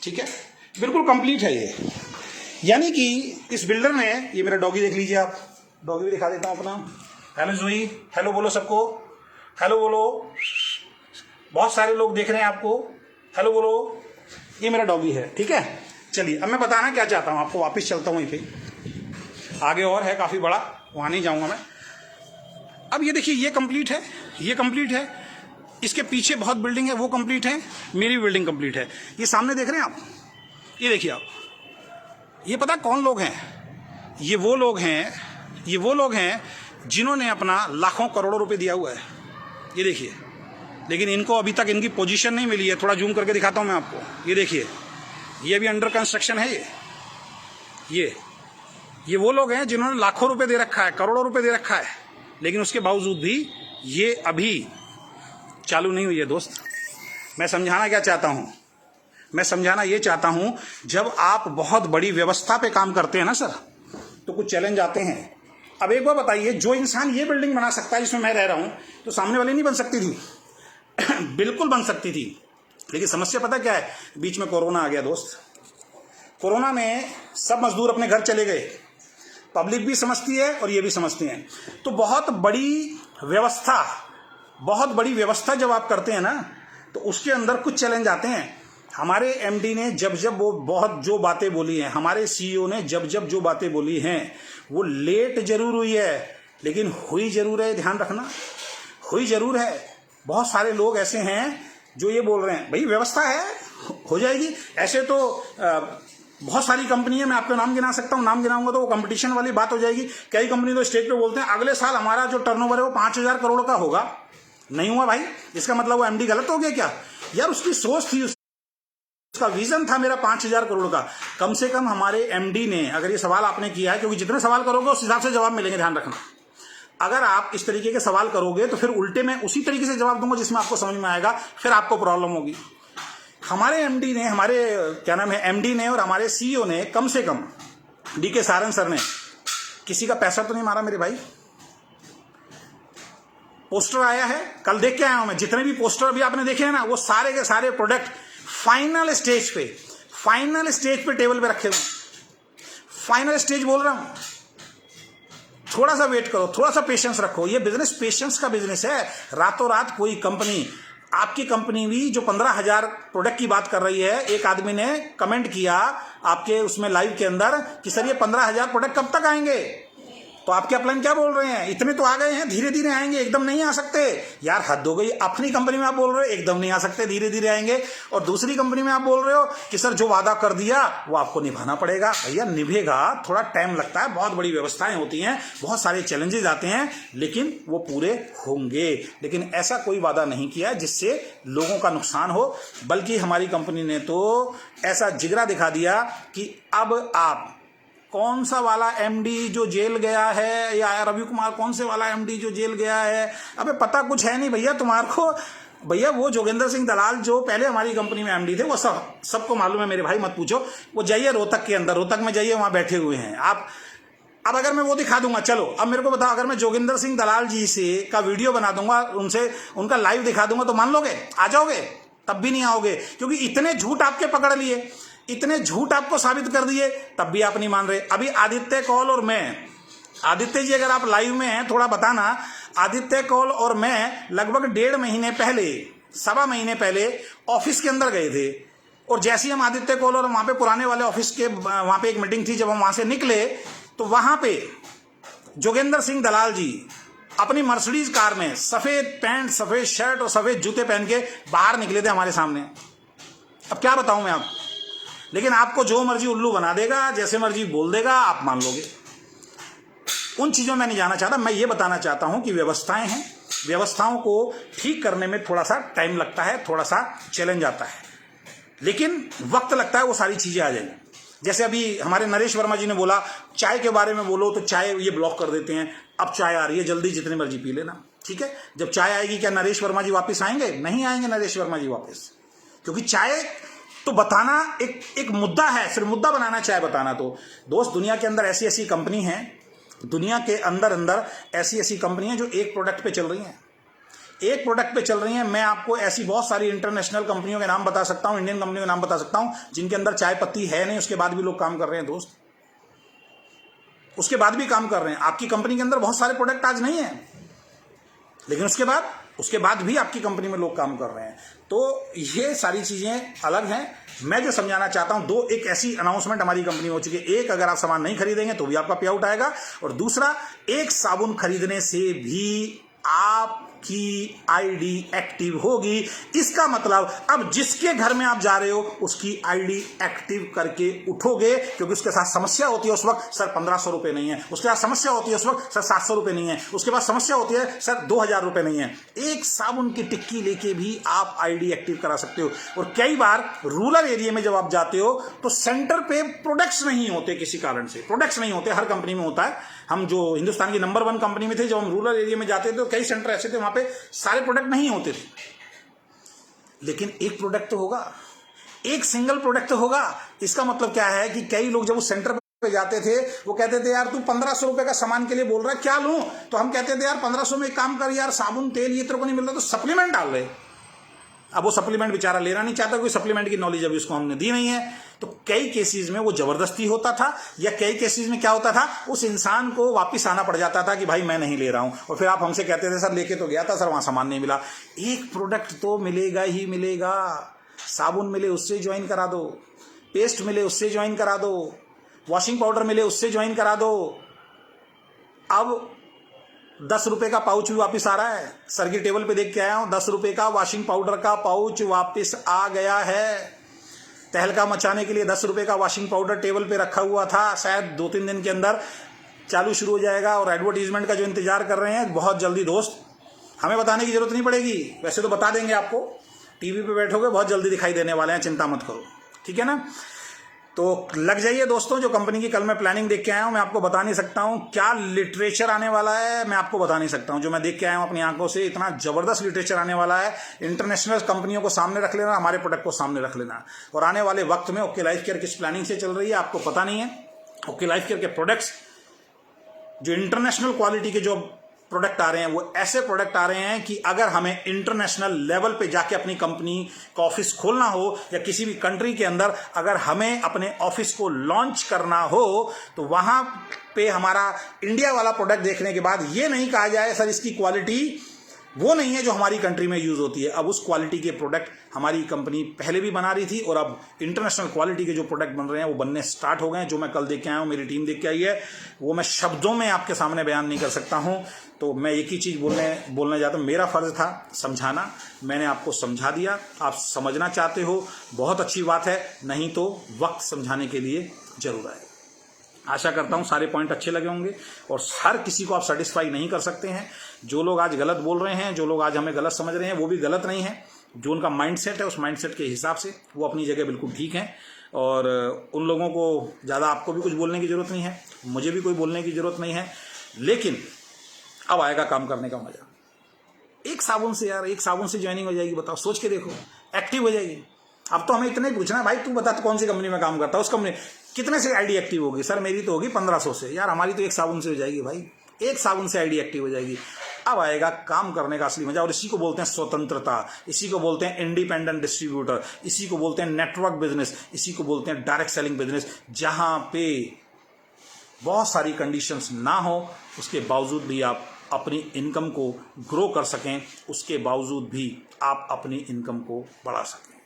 ठीक है, बिल्कुल कंप्लीट है ये। यानी कि इस बिल्डर ने, ये मेरा डॉगी देख लीजिए आप, डॉगी भी दिखा देता हूँ अपना। हेलो जूही, हेलो बोलो सबको, हेलो बोलो, बहुत सारे लोग देख रहे हैं आपको, हेलो बोलो। ये मेरा डॉगी है, ठीक है। चलिए अब मैं बताना क्या चाहता हूँ आपको, वापस चलता हूँ वहीं पे, आगे और है काफ़ी बड़ा, वहाँ नहीं जाऊँगा मैं। अब ये देखिए, ये कंप्लीट है, ये कंप्लीट है, इसके पीछे बहुत बिल्डिंग है, वो कंप्लीट है, मेरी बिल्डिंग कंप्लीट है। ये सामने देख रहे हैं आप, ये देखिए आप, ये पता कौन लोग हैं? ये वो लोग हैं जिन्होंने अपना लाखों करोड़ों रुपए दिया हुआ है, ये देखिए। लेकिन इनको अभी तक इनकी पोजीशन नहीं मिली है। थोड़ा जूम करके दिखाता हूं मैं आपको, ये देखिए, ये अभी अंडर कंस्ट्रक्शन है। ये वो लोग हैं जिन्होंने लाखों रुपए दे रखा है, करोड़ों रुपए दे रखा है, लेकिन उसके बावजूद भी ये अभी चालू नहीं हुई है। दोस्त, मैं समझाना क्या चाहता हूं, मैं समझाना ये चाहता हूं, जब आप बहुत बड़ी व्यवस्था पे काम करते हैं ना सर, तो कुछ चैलेंज आते हैं। अब एक बार बताइए, जो इंसान ये बिल्डिंग बना सकता है जिसमें मैं रह रहा हूं, तो सामने वाली नहीं बन सकती थी? बिल्कुल बन सकती थी। लेकिन समस्या पता क्या है, बीच में कोरोना आ गया दोस्त। कोरोना में सब मजदूर अपने घर चले गए, पब्लिक भी समझती है और ये भी समझती हैं। तो बहुत बड़ी व्यवस्था जब आप करते हैं ना, तो उसके अंदर कुछ चैलेंज आते हैं। हमारे एमडी ने जब वो बहुत जो बातें बोली हैं, हमारे सीईओ ने जब जो बातें बोली हैं, वो लेट जरूर हुई है, लेकिन हुई जरूर है। ध्यान रखना, हुई जरूर है। बहुत सारे लोग ऐसे हैं जो ये बोल रहे हैं भाई व्यवस्था है, हो जाएगी। ऐसे तो बहुत सारी कंपनी है, मैं आपका नाम गिना सकता हूँ, नाम गिनाऊंगा तो वो कंपटीशन वाली बात हो जाएगी। कई कंपनी तो स्टेज पे बोलते हैं अगले साल हमारा जो टर्नओवर है वो 5000 करोड़ का होगा। नहीं हुआ भाई, इसका मतलब वो एमडी गलत हो गया क्या? यार उसकी सोच थी, उसका विजन था मेरा 5000 करोड़ का। कम से कम हमारे एमडी ने, अगर ये सवाल आपने किया है, क्योंकि जितने सवाल करोगे उस हिसाब से जवाब मिलेंगे, ध्यान रखना। अगर आप इस तरीके के सवाल करोगे तो फिर उल्टे में उसी तरीके से जवाब दूंगा जिसमें आपको समझ में आएगा, फिर आपको प्रॉब्लम होगी। हमारे एमडी ने, हमारे क्या नाम है, एमडी ने और हमारे सीईओ ने कम से कम, डीके सारन सर ने किसी का पैसा तो नहीं मारा मेरे भाई। पोस्टर आया है, कल देख के आया हूं मैं, जितने भी पोस्टर अभी आपने देखे हैं ना, वो सारे के सारे प्रोडक्ट फाइनल स्टेज पे टेबल पे रखे हुए। फाइनल स्टेज बोल रहा हूं, थोड़ा सा वेट करो, थोड़ा सा पेशेंस रखो। ये बिजनेस पेशेंस का बिजनेस है। रातों रात कोई कंपनी, आपकी कंपनी भी जो 15,000 प्रोडक्ट की बात कर रही है, एक आदमी ने कमेंट किया आपके उसमें लाइव के अंदर कि सर ये 15,000 प्रोडक्ट कब तक आएंगे? तो आपके अपलाइन क्या बोल रहे हैं, इतने तो आ गए हैं, धीरे धीरे आएंगे, एकदम नहीं आ सकते। यार हद हो गई। अपनी कंपनी में आप बोल रहे हो एकदम नहीं आ सकते, धीरे धीरे आएंगे, और दूसरी कंपनी में आप बोल रहे हो कि सर जो वादा कर दिया वो आपको निभाना पड़ेगा। भैया निभेगा, थोड़ा टाइम लगता है, बहुत बड़ी व्यवस्थाएं होती हैं, बहुत सारे चैलेंजेस आते हैं, लेकिन वो पूरे होंगे। लेकिन ऐसा कोई वादा नहीं किया जिससे लोगों का नुकसान हो, बल्कि हमारी कंपनी ने तो ऐसा जिगरा दिखा दिया कि अब आप कौन सा वाला एमडी जो जेल गया है, या रवि कुमार कौन से वाला एमडी जो जेल गया है, अबे पता कुछ है नहीं भैया तुम्हारे को। भैया वो जोगेंद्र सिंह दलाल जो पहले हमारी कंपनी में एमडी थे, वो सबको मालूम है मेरे भाई, मत पूछो। वो जाइए रोहतक के अंदर, रोहतक में जाइए, वहां बैठे हुए हैं आप। अब अगर मैं वो दिखा दूंगा, चलो अब मेरे को बताओ, अगर मैं जोगेंद्र सिंह दलाल जी से का वीडियो बना दूंगा, उनसे उनका लाइव दिखा दूंगा, तो मान लोगे? आ जाओगे? तब भी नहीं आओगे, क्योंकि इतने झूठ आपके पकड़ लिए, इतने झूठ आपको साबित कर दिए, तब भी आप नहीं मान रहे। अभी आदित्य कौल और मैं, आदित्य जी अगर आप लाइव में हैं थोड़ा बताना, आदित्य कौल और मैं लगभग 1.5 महीने पहले, 1.25 महीने पहले ऑफिस के अंदर गए थे, और जैसे ही हम आदित्य कौल और वहां पे पुराने वाले ऑफिस के वहां पे एक मीटिंग थी, जब हम वहां से निकले तो वहां पे जोगेंद्र सिंह दलाल जी अपनी मर्सिडीज कार में सफेद पैंट, सफेद शर्ट और सफेद जूते पहन के बाहर निकले थे हमारे सामने। अब क्या बताऊं मैं आपको, लेकिन आपको जो मर्जी उल्लू बना देगा, जैसे मर्जी बोल देगा, आप मान लोगे। उन चीजों में नहीं जाना चाहता, मैं ये बताना चाहता हूं कि व्यवस्थाएं हैं, व्यवस्थाओं को ठीक करने में थोड़ा सा टाइम लगता है, थोड़ा सा चैलेंज आता है, लेकिन वक्त लगता है वो सारी चीजें आ जाएंगी। जैसे अभी हमारे नरेश वर्मा जी ने बोला चाय के बारे में बोलो तो चाय ये ब्लॉक कर देते हैं। अब चाय आ रही है, जल्दी जितनी मर्जी पी लेना, ठीक है। जब चाय आएगी क्या नरेश वर्मा जी वापस आएंगे? नहीं आएंगे नरेश वर्मा जी वापस, क्योंकि चाय तो बताना एक मुद्दा है, सिर्फ मुद्दा बनाना, चाय बताना। तो दोस्त, दुनिया के अंदर ऐसी ऐसी कंपनी है, दुनिया के अंदर ऐसी ऐसी कंपनी है जो एक प्रोडक्ट पे चल रही हैं, एक प्रोडक्ट पे चल रही हैं। मैं आपको ऐसी बहुत सारी इंटरनेशनल कंपनियों के नाम बता सकता हूं, इंडियन कंपनियों के नाम बता सकता हूं, जिनके अंदर चाय पत्ती है नहीं, उसके बाद भी लोग काम कर रहे हैं दोस्त, उसके बाद भी काम कर रहे हैं। आपकी कंपनी के अंदर बहुत सारे प्रोडक्ट आज नहीं है, लेकिन उसके बाद भी आपकी कंपनी में लोग काम कर रहे हैं। तो ये सारी चीजें अलग हैं। मैं जो समझाना चाहता हूं, एक ऐसी अनाउंसमेंट हमारी कंपनी में हो चुकी है, एक, अगर आप सामान नहीं खरीदेंगे तो भी आपका पे आउट आएगा, और दूसरा, एक साबुन खरीदने से भी आपकी आईडी एक्टिव होगी। इसका मतलब अब जिसके घर में आप जा रहे हो उसकी आईडी एक्टिव करके उठोगे, क्योंकि उसके साथ समस्या होती है उस वक्त, सर 1500 रुपए नहीं है, उसके साथ समस्या होती है उस वक्त, सर 700 रुपए नहीं है, उसके बाद समस्या होती है सर 2000 रुपए नहीं है। एक साबुन की टिक्की लेके भी आप आईडी एक्टिव करा सकते हो। और कई बार रूरल एरिया में जब आप जाते हो तो सेंटर पे प्रोडक्ट्स नहीं होते, किसी कारण से प्रोडक्ट्स नहीं होते, हर कंपनी में होता है। हम जो हिंदुस्तान की नंबर 1 कंपनी में थे, जब हम रूरल एरिया में जाते थे तो कई सेंटर ऐसे थे वहां पे सारे प्रोडक्ट नहीं होते थे, लेकिन एक प्रोडक्ट तो होगा, एक सिंगल प्रोडक्ट तो होगा। इसका मतलब क्या है कि कई लोग जब उस सेंटर पे जाते थे वो कहते थे यार तू 1500 रुपए का सामान के लिए बोल रहा है, क्या लूं? तो हम कहते थे यार 1500 में एक काम कर यार, साबुन तेल ये तेरे को नहीं मिल रहा तो सप्लीमेंट डाल रहे। अब वो सप्लीमेंट बेचारा लेना नहीं चाहता, कोई सप्लीमेंट की नॉलेज अभी उसको हमने दी नहीं है। तो कई केसेस में वो जबरदस्ती होता था, या कई केसेस में क्या होता था, उस इंसान को वापस आना पड़ जाता था कि भाई मैं नहीं ले रहा हूं, और फिर आप हमसे कहते थे सर लेके तो गया था सर, वहां सामान नहीं मिला। एक प्रोडक्ट तो मिलेगा ही मिलेगा। साबुन मिले उससे ज्वाइन करा दो, पेस्ट मिले उससे ज्वाइन करा दो, वॉशिंग पाउडर मिले उससे ज्वाइन करा दो। अब 10 रुपए का पाउच भी वापस आ रहा है, सर की टेबल पे देख के आया हूं, 10 रुपए का वॉशिंग पाउडर का पाउच वापस आ गया है। तहलका मचाने के लिए 10 रुपए का वॉशिंग पाउडर टेबल पे रखा हुआ था, शायद 2-3 दिन के अंदर चालू शुरू हो जाएगा। और एडवर्टीजमेंट का जो इंतजार कर रहे हैं बहुत जल्दी दोस्त, हमें बताने की जरूरत नहीं पड़ेगी, वैसे तो बता देंगे आपको, टीवी पे बैठोगे बहुत जल्दी दिखाई देने वाले हैं, चिंता मत करो, ठीक है ना। तो लग जाइए दोस्तों, जो कंपनी की कल मैं प्लानिंग देख के आया हूं, मैं आपको बता नहीं सकता हूं क्या लिटरेचर आने वाला है, मैं आपको बता नहीं सकता हूं। जो मैं देख के आया हूं अपनी आंखों से, इतना जबरदस्त लिटरेचर आने वाला है। इंटरनेशनल कंपनियों को सामने रख लेना, हमारे प्रोडक्ट को सामने रख लेना, और आने वाले वक्त में ओके लाइफ केयर किस प्लानिंग से चल रही है आपको पता नहीं है। ओके लाइफ केयर के प्रोडक्ट्स जो इंटरनेशनल क्वालिटी के जो प्रोडक्ट आ रहे हैं, वो ऐसे प्रोडक्ट आ रहे हैं कि अगर हमें इंटरनेशनल लेवल पे जाके अपनी कंपनी का ऑफिस खोलना हो, या किसी भी कंट्री के अंदर अगर हमें अपने ऑफिस को लॉन्च करना हो, तो वहां पे हमारा इंडिया वाला प्रोडक्ट देखने के बाद ये नहीं कहा जाए सर इसकी क्वालिटी वो नहीं है जो हमारी कंट्री में यूज होती है। अब उस क्वालिटी के प्रोडक्ट हमारी कंपनी पहले भी बना रही थी, और अब इंटरनेशनल क्वालिटी के जो प्रोडक्ट बन रहे हैं वो बनने स्टार्ट हो गए हैं। जो मैं कल देख के आया हूँ, मेरी टीम देख के आई है, वो मैं शब्दों में आपके सामने बयान नहीं कर सकता हूँ। तो मैं एक ही चीज बोलने जाता हूँ, मेरा फर्ज था समझाना, मैंने आपको समझा दिया। आप समझना चाहते हो बहुत अच्छी बात है, नहीं तो वक्त समझाने के लिए जरूर आए। आशा करता हूं सारे पॉइंट अच्छे लगे होंगे, और हर किसी को आप सेटिस्फाई नहीं कर सकते हैं। जो लोग आज गलत बोल रहे हैं, जो लोग आज हमें गलत समझ रहे हैं, वो भी गलत नहीं है। जो उनका माइंडसेट है, उस माइंडसेट के हिसाब से वो अपनी जगह बिल्कुल ठीक है, और उन लोगों को ज़्यादा आपको भी कुछ बोलने की जरूरत नहीं है, मुझे भी कोई बोलने की जरूरत नहीं है। लेकिन अब आएगा काम करने का मजा। एक साबुन से यार, एक साबुन से ज्वाइनिंग हो जाएगी, बताओ, सोच के देखो, एक्टिव हो जाएगी। अब तो हमें इतना ही पूछना है, भाई तू बता तो कौन सी कंपनी में काम करता है, उस कंपनी कितने से आईडी एक्टिव होगी? सर मेरी तो होगी 1500 से। यार हमारी तो एक साबुन से हो जाएगी भाई, एक साबुन से आईडी एक्टिव हो जाएगी। अब आएगा काम करने का असली मजा। और इसी को बोलते हैं स्वतंत्रता, इसी को बोलते हैं इंडिपेंडेंट डिस्ट्रीब्यूटर, इसी को बोलते हैं नेटवर्क बिजनेस, इसी को बोलते हैं डायरेक्ट सेलिंग बिजनेस, जहां पे बहुत सारी कंडीशंस ना हो, उसके बावजूद भी आप अपनी इनकम को ग्रो कर सकें, उसके बावजूद भी आप अपनी इनकम को बढ़ा सकें।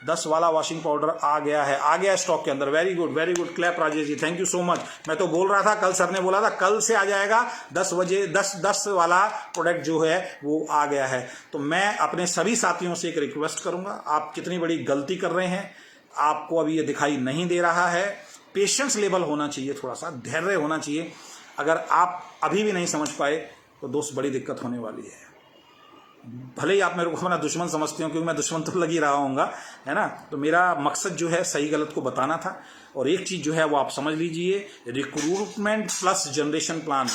10 वाला वॉशिंग पाउडर आ गया है, आ गया स्टॉक के अंदर। Very good clap Rajesh ji, thank you so much. मैं तो बोल रहा था, कल सर ने बोला था कल से आ जाएगा 10 बजे, 10 वाला प्रोडक्ट जो है वो आ गया है। तो मैं अपने सभी साथियों से एक रिक्वेस्ट करूंगा, आप कितनी बड़ी गलती कर रहे हैं, आपको अभी ये दिखाई नहीं दे रहा है। पेशेंस लेवल होना चाहिए, थोड़ा सा धैर्य होना चाहिए। अगर आप अभी भी नहीं समझ पाए तो दोस्त बड़ी दिक्कत होने वाली है। भले ही आप मेरे को अपना दुश्मन समझते हो, क्योंकि मैं दुश्मन तो लग ही रहा हूँगा, है ना। तो मेरा मकसद जो है सही गलत को बताना था। और एक चीज़ जो है वो आप समझ लीजिए, रिक्रूटमेंट प्लस जनरेशन प्लान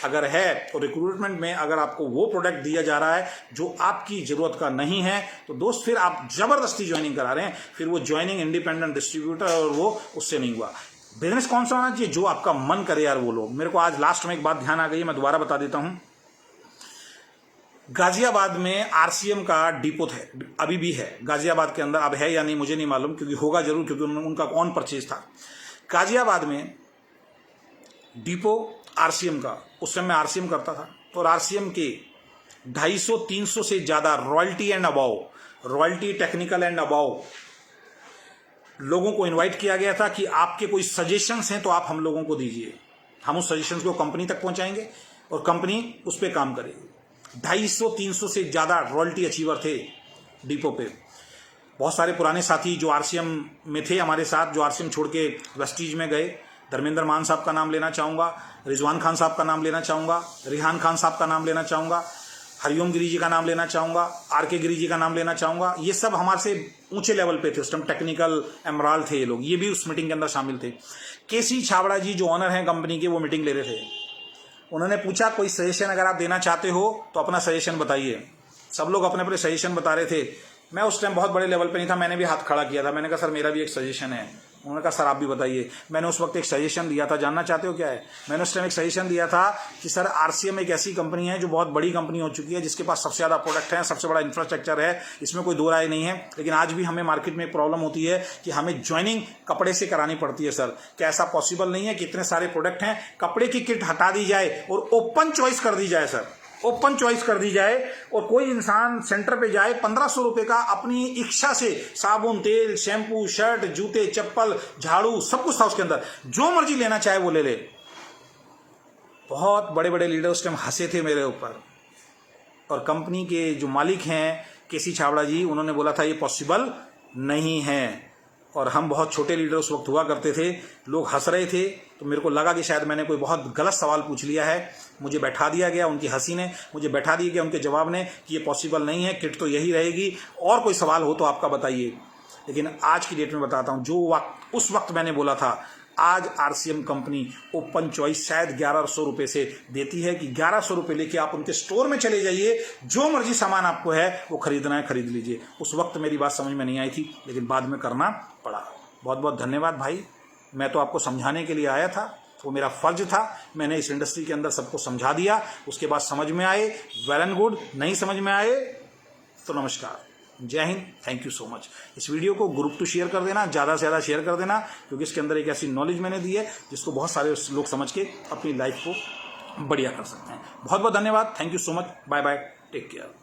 अगर है तो रिक्रूटमेंट में अगर आपको वो प्रोडक्ट दिया जा रहा है जो आपकी ज़रूरत का नहीं है, तो दोस्त फिर आप ज़बरदस्ती ज्वाइनिंग करा रहे हैं। फिर वो ज्वाइनिंग इंडिपेंडेंट डिस्ट्रीब्यूटर और वो उससे नहीं हुआ। बिजनेस कौन सा होना चाहिए, जो आपका मन करे यार वो लोग। मेरे को आज लास्ट में एक बात ध्यान आ गई है, मैं दोबारा बता देता हूं। गाजियाबाद में आरसीएम का डिपो है, अभी भी है गाजियाबाद के अंदर। अब है या नहीं मुझे नहीं मालूम, क्योंकि होगा जरूर, क्योंकि उनका ऑन परचेज था। गाजियाबाद में डिपो आरसीएम का, उस समय मैं आरसीएम करता था, और आरसीएम के 250-300 से ज्यादा royalty and above, royalty technical and above लोगों को इनवाइट किया गया था कि आपके कोई सजेशंस हैं तो आप हम लोगों को दीजिए, हम उस सजेशंस को कंपनी तक पहुंचाएंगे और कंपनी उस पर काम करेगी। 250-300 से ज्यादा रॉयल्टी अचीवर थे डिपो पे। बहुत सारे पुराने साथी जो आरसीएम में थे हमारे साथ, जो आरसीएम छोड़ के वेस्टीज में गए, धर्मेंद्र मान साहब का नाम लेना चाहूंगा, रिजवान खान साहब का नाम लेना चाहूंगा, रिहान खान साहब का नाम लेना चाहूंगा, हरिओम गिरी जी का नाम लेना चाहूंगा, आरके गिरी जी का नाम लेना चाहूंगा। ये सब हमारे से ऊंचे लेवल पे थे उस टाइम, टेक्निकल एमराल थे ये लोग, ये भी उस मीटिंग के अंदर शामिल थे। केसी छाबड़ा जी जो ऑनर हैं कंपनी के, वो मीटिंग ले रहे थे। उन्होंने पूछा कोई सजेशन अगर आप देना चाहते हो तो अपना सजेशन बताइए। सब लोग अपने अपने सजेशन बता रहे थे। मैं उस टाइम बहुत बड़े लेवल पे नहीं था, मैंने भी हाथ खड़ा किया था। मैंने कहा सर मेरा भी एक सजेशन है। उन्होंने कहा सर आप भी बताइए। मैंने उस वक्त एक सजेशन दिया था, जानना चाहते हो क्या है? मैंने उस टाइम एक सजेशन दिया था कि सर आरसीएम एक ऐसी कंपनी है जो बहुत बड़ी कंपनी हो चुकी है, जिसके पास सबसे ज़्यादा प्रोडक्ट है, सबसे बड़ा इंफ्रास्ट्रक्चर है, इसमें कोई दो राय नहीं है। लेकिन आज भी हमें मार्केट में एक प्रॉब्लम होती है कि हमें ज्वाइनिंग कपड़े से करानी पड़ती है। सर क्या ऐसा पॉसिबल नहीं है कि इतने सारे प्रोडक्ट हैं, कपड़े की किट हटा दी जाए और ओपन चॉइस कर दी जाए? सर ओपन चॉइस कर दी जाए और कोई इंसान सेंटर पे जाए, 1500 रुपए का अपनी इच्छा से साबुन, तेल, शैम्पू, शर्ट, जूते, चप्पल, झाड़ू, सब कुछ था उसके अंदर, जो मर्जी लेना चाहे वो ले ले। बहुत बड़े बड़े लीडर उस टाइम हंसे थे मेरे ऊपर। और कंपनी के जो मालिक हैं केसी छाबड़ा जी, उन्होंने बोला था ये पॉसिबल नहीं है। और हम बहुत छोटे लीडर उस वक्त हुआ करते थे, लोग हंस रहे थे, तो मेरे को लगा कि शायद मैंने कोई बहुत गलत सवाल पूछ लिया है। मुझे बैठा दिया गया, उनकी हंसी ने मुझे बैठा दिया गया, उनके जवाब ने, कि ये पॉसिबल नहीं है, किट तो यही रहेगी, और कोई सवाल हो तो आपका बताइए। लेकिन आज की डेट में बताता हूँ, जो वक्त उस वक्त मैंने बोला था, आज आरसीएम कंपनी ओपन चॉइस शायद 1100 रुपये से देती है कि 1100 रुपये लेके आप उनके स्टोर में चले जाइए, जो मर्जी सामान आपको है वो खरीदना है खरीद लीजिए। उस वक्त मेरी बात समझ में नहीं आई थी, लेकिन बाद में करना पड़ा। बहुत बहुत धन्यवाद भाई। मैं तो आपको समझाने के लिए आया था, वो मेरा फर्ज था। मैंने इस इंडस्ट्री के अंदर सबको समझा दिया, उसके बाद समझ में आए वेल एंड गुड, नहीं समझ में आए तो नमस्कार, जय Hind, thank you so much. इस वीडियो को ग्रुप टू शेयर कर देना, ज़्यादा से ज़्यादा शेयर कर देना, क्योंकि इसके अंदर एक ऐसी नॉलेज मैंने दी है जिसको बहुत सारे लोग समझ के अपनी लाइफ को बढ़िया कर सकते हैं। बहुत बहुत धन्यवाद, thank you so much, bye bye, take care.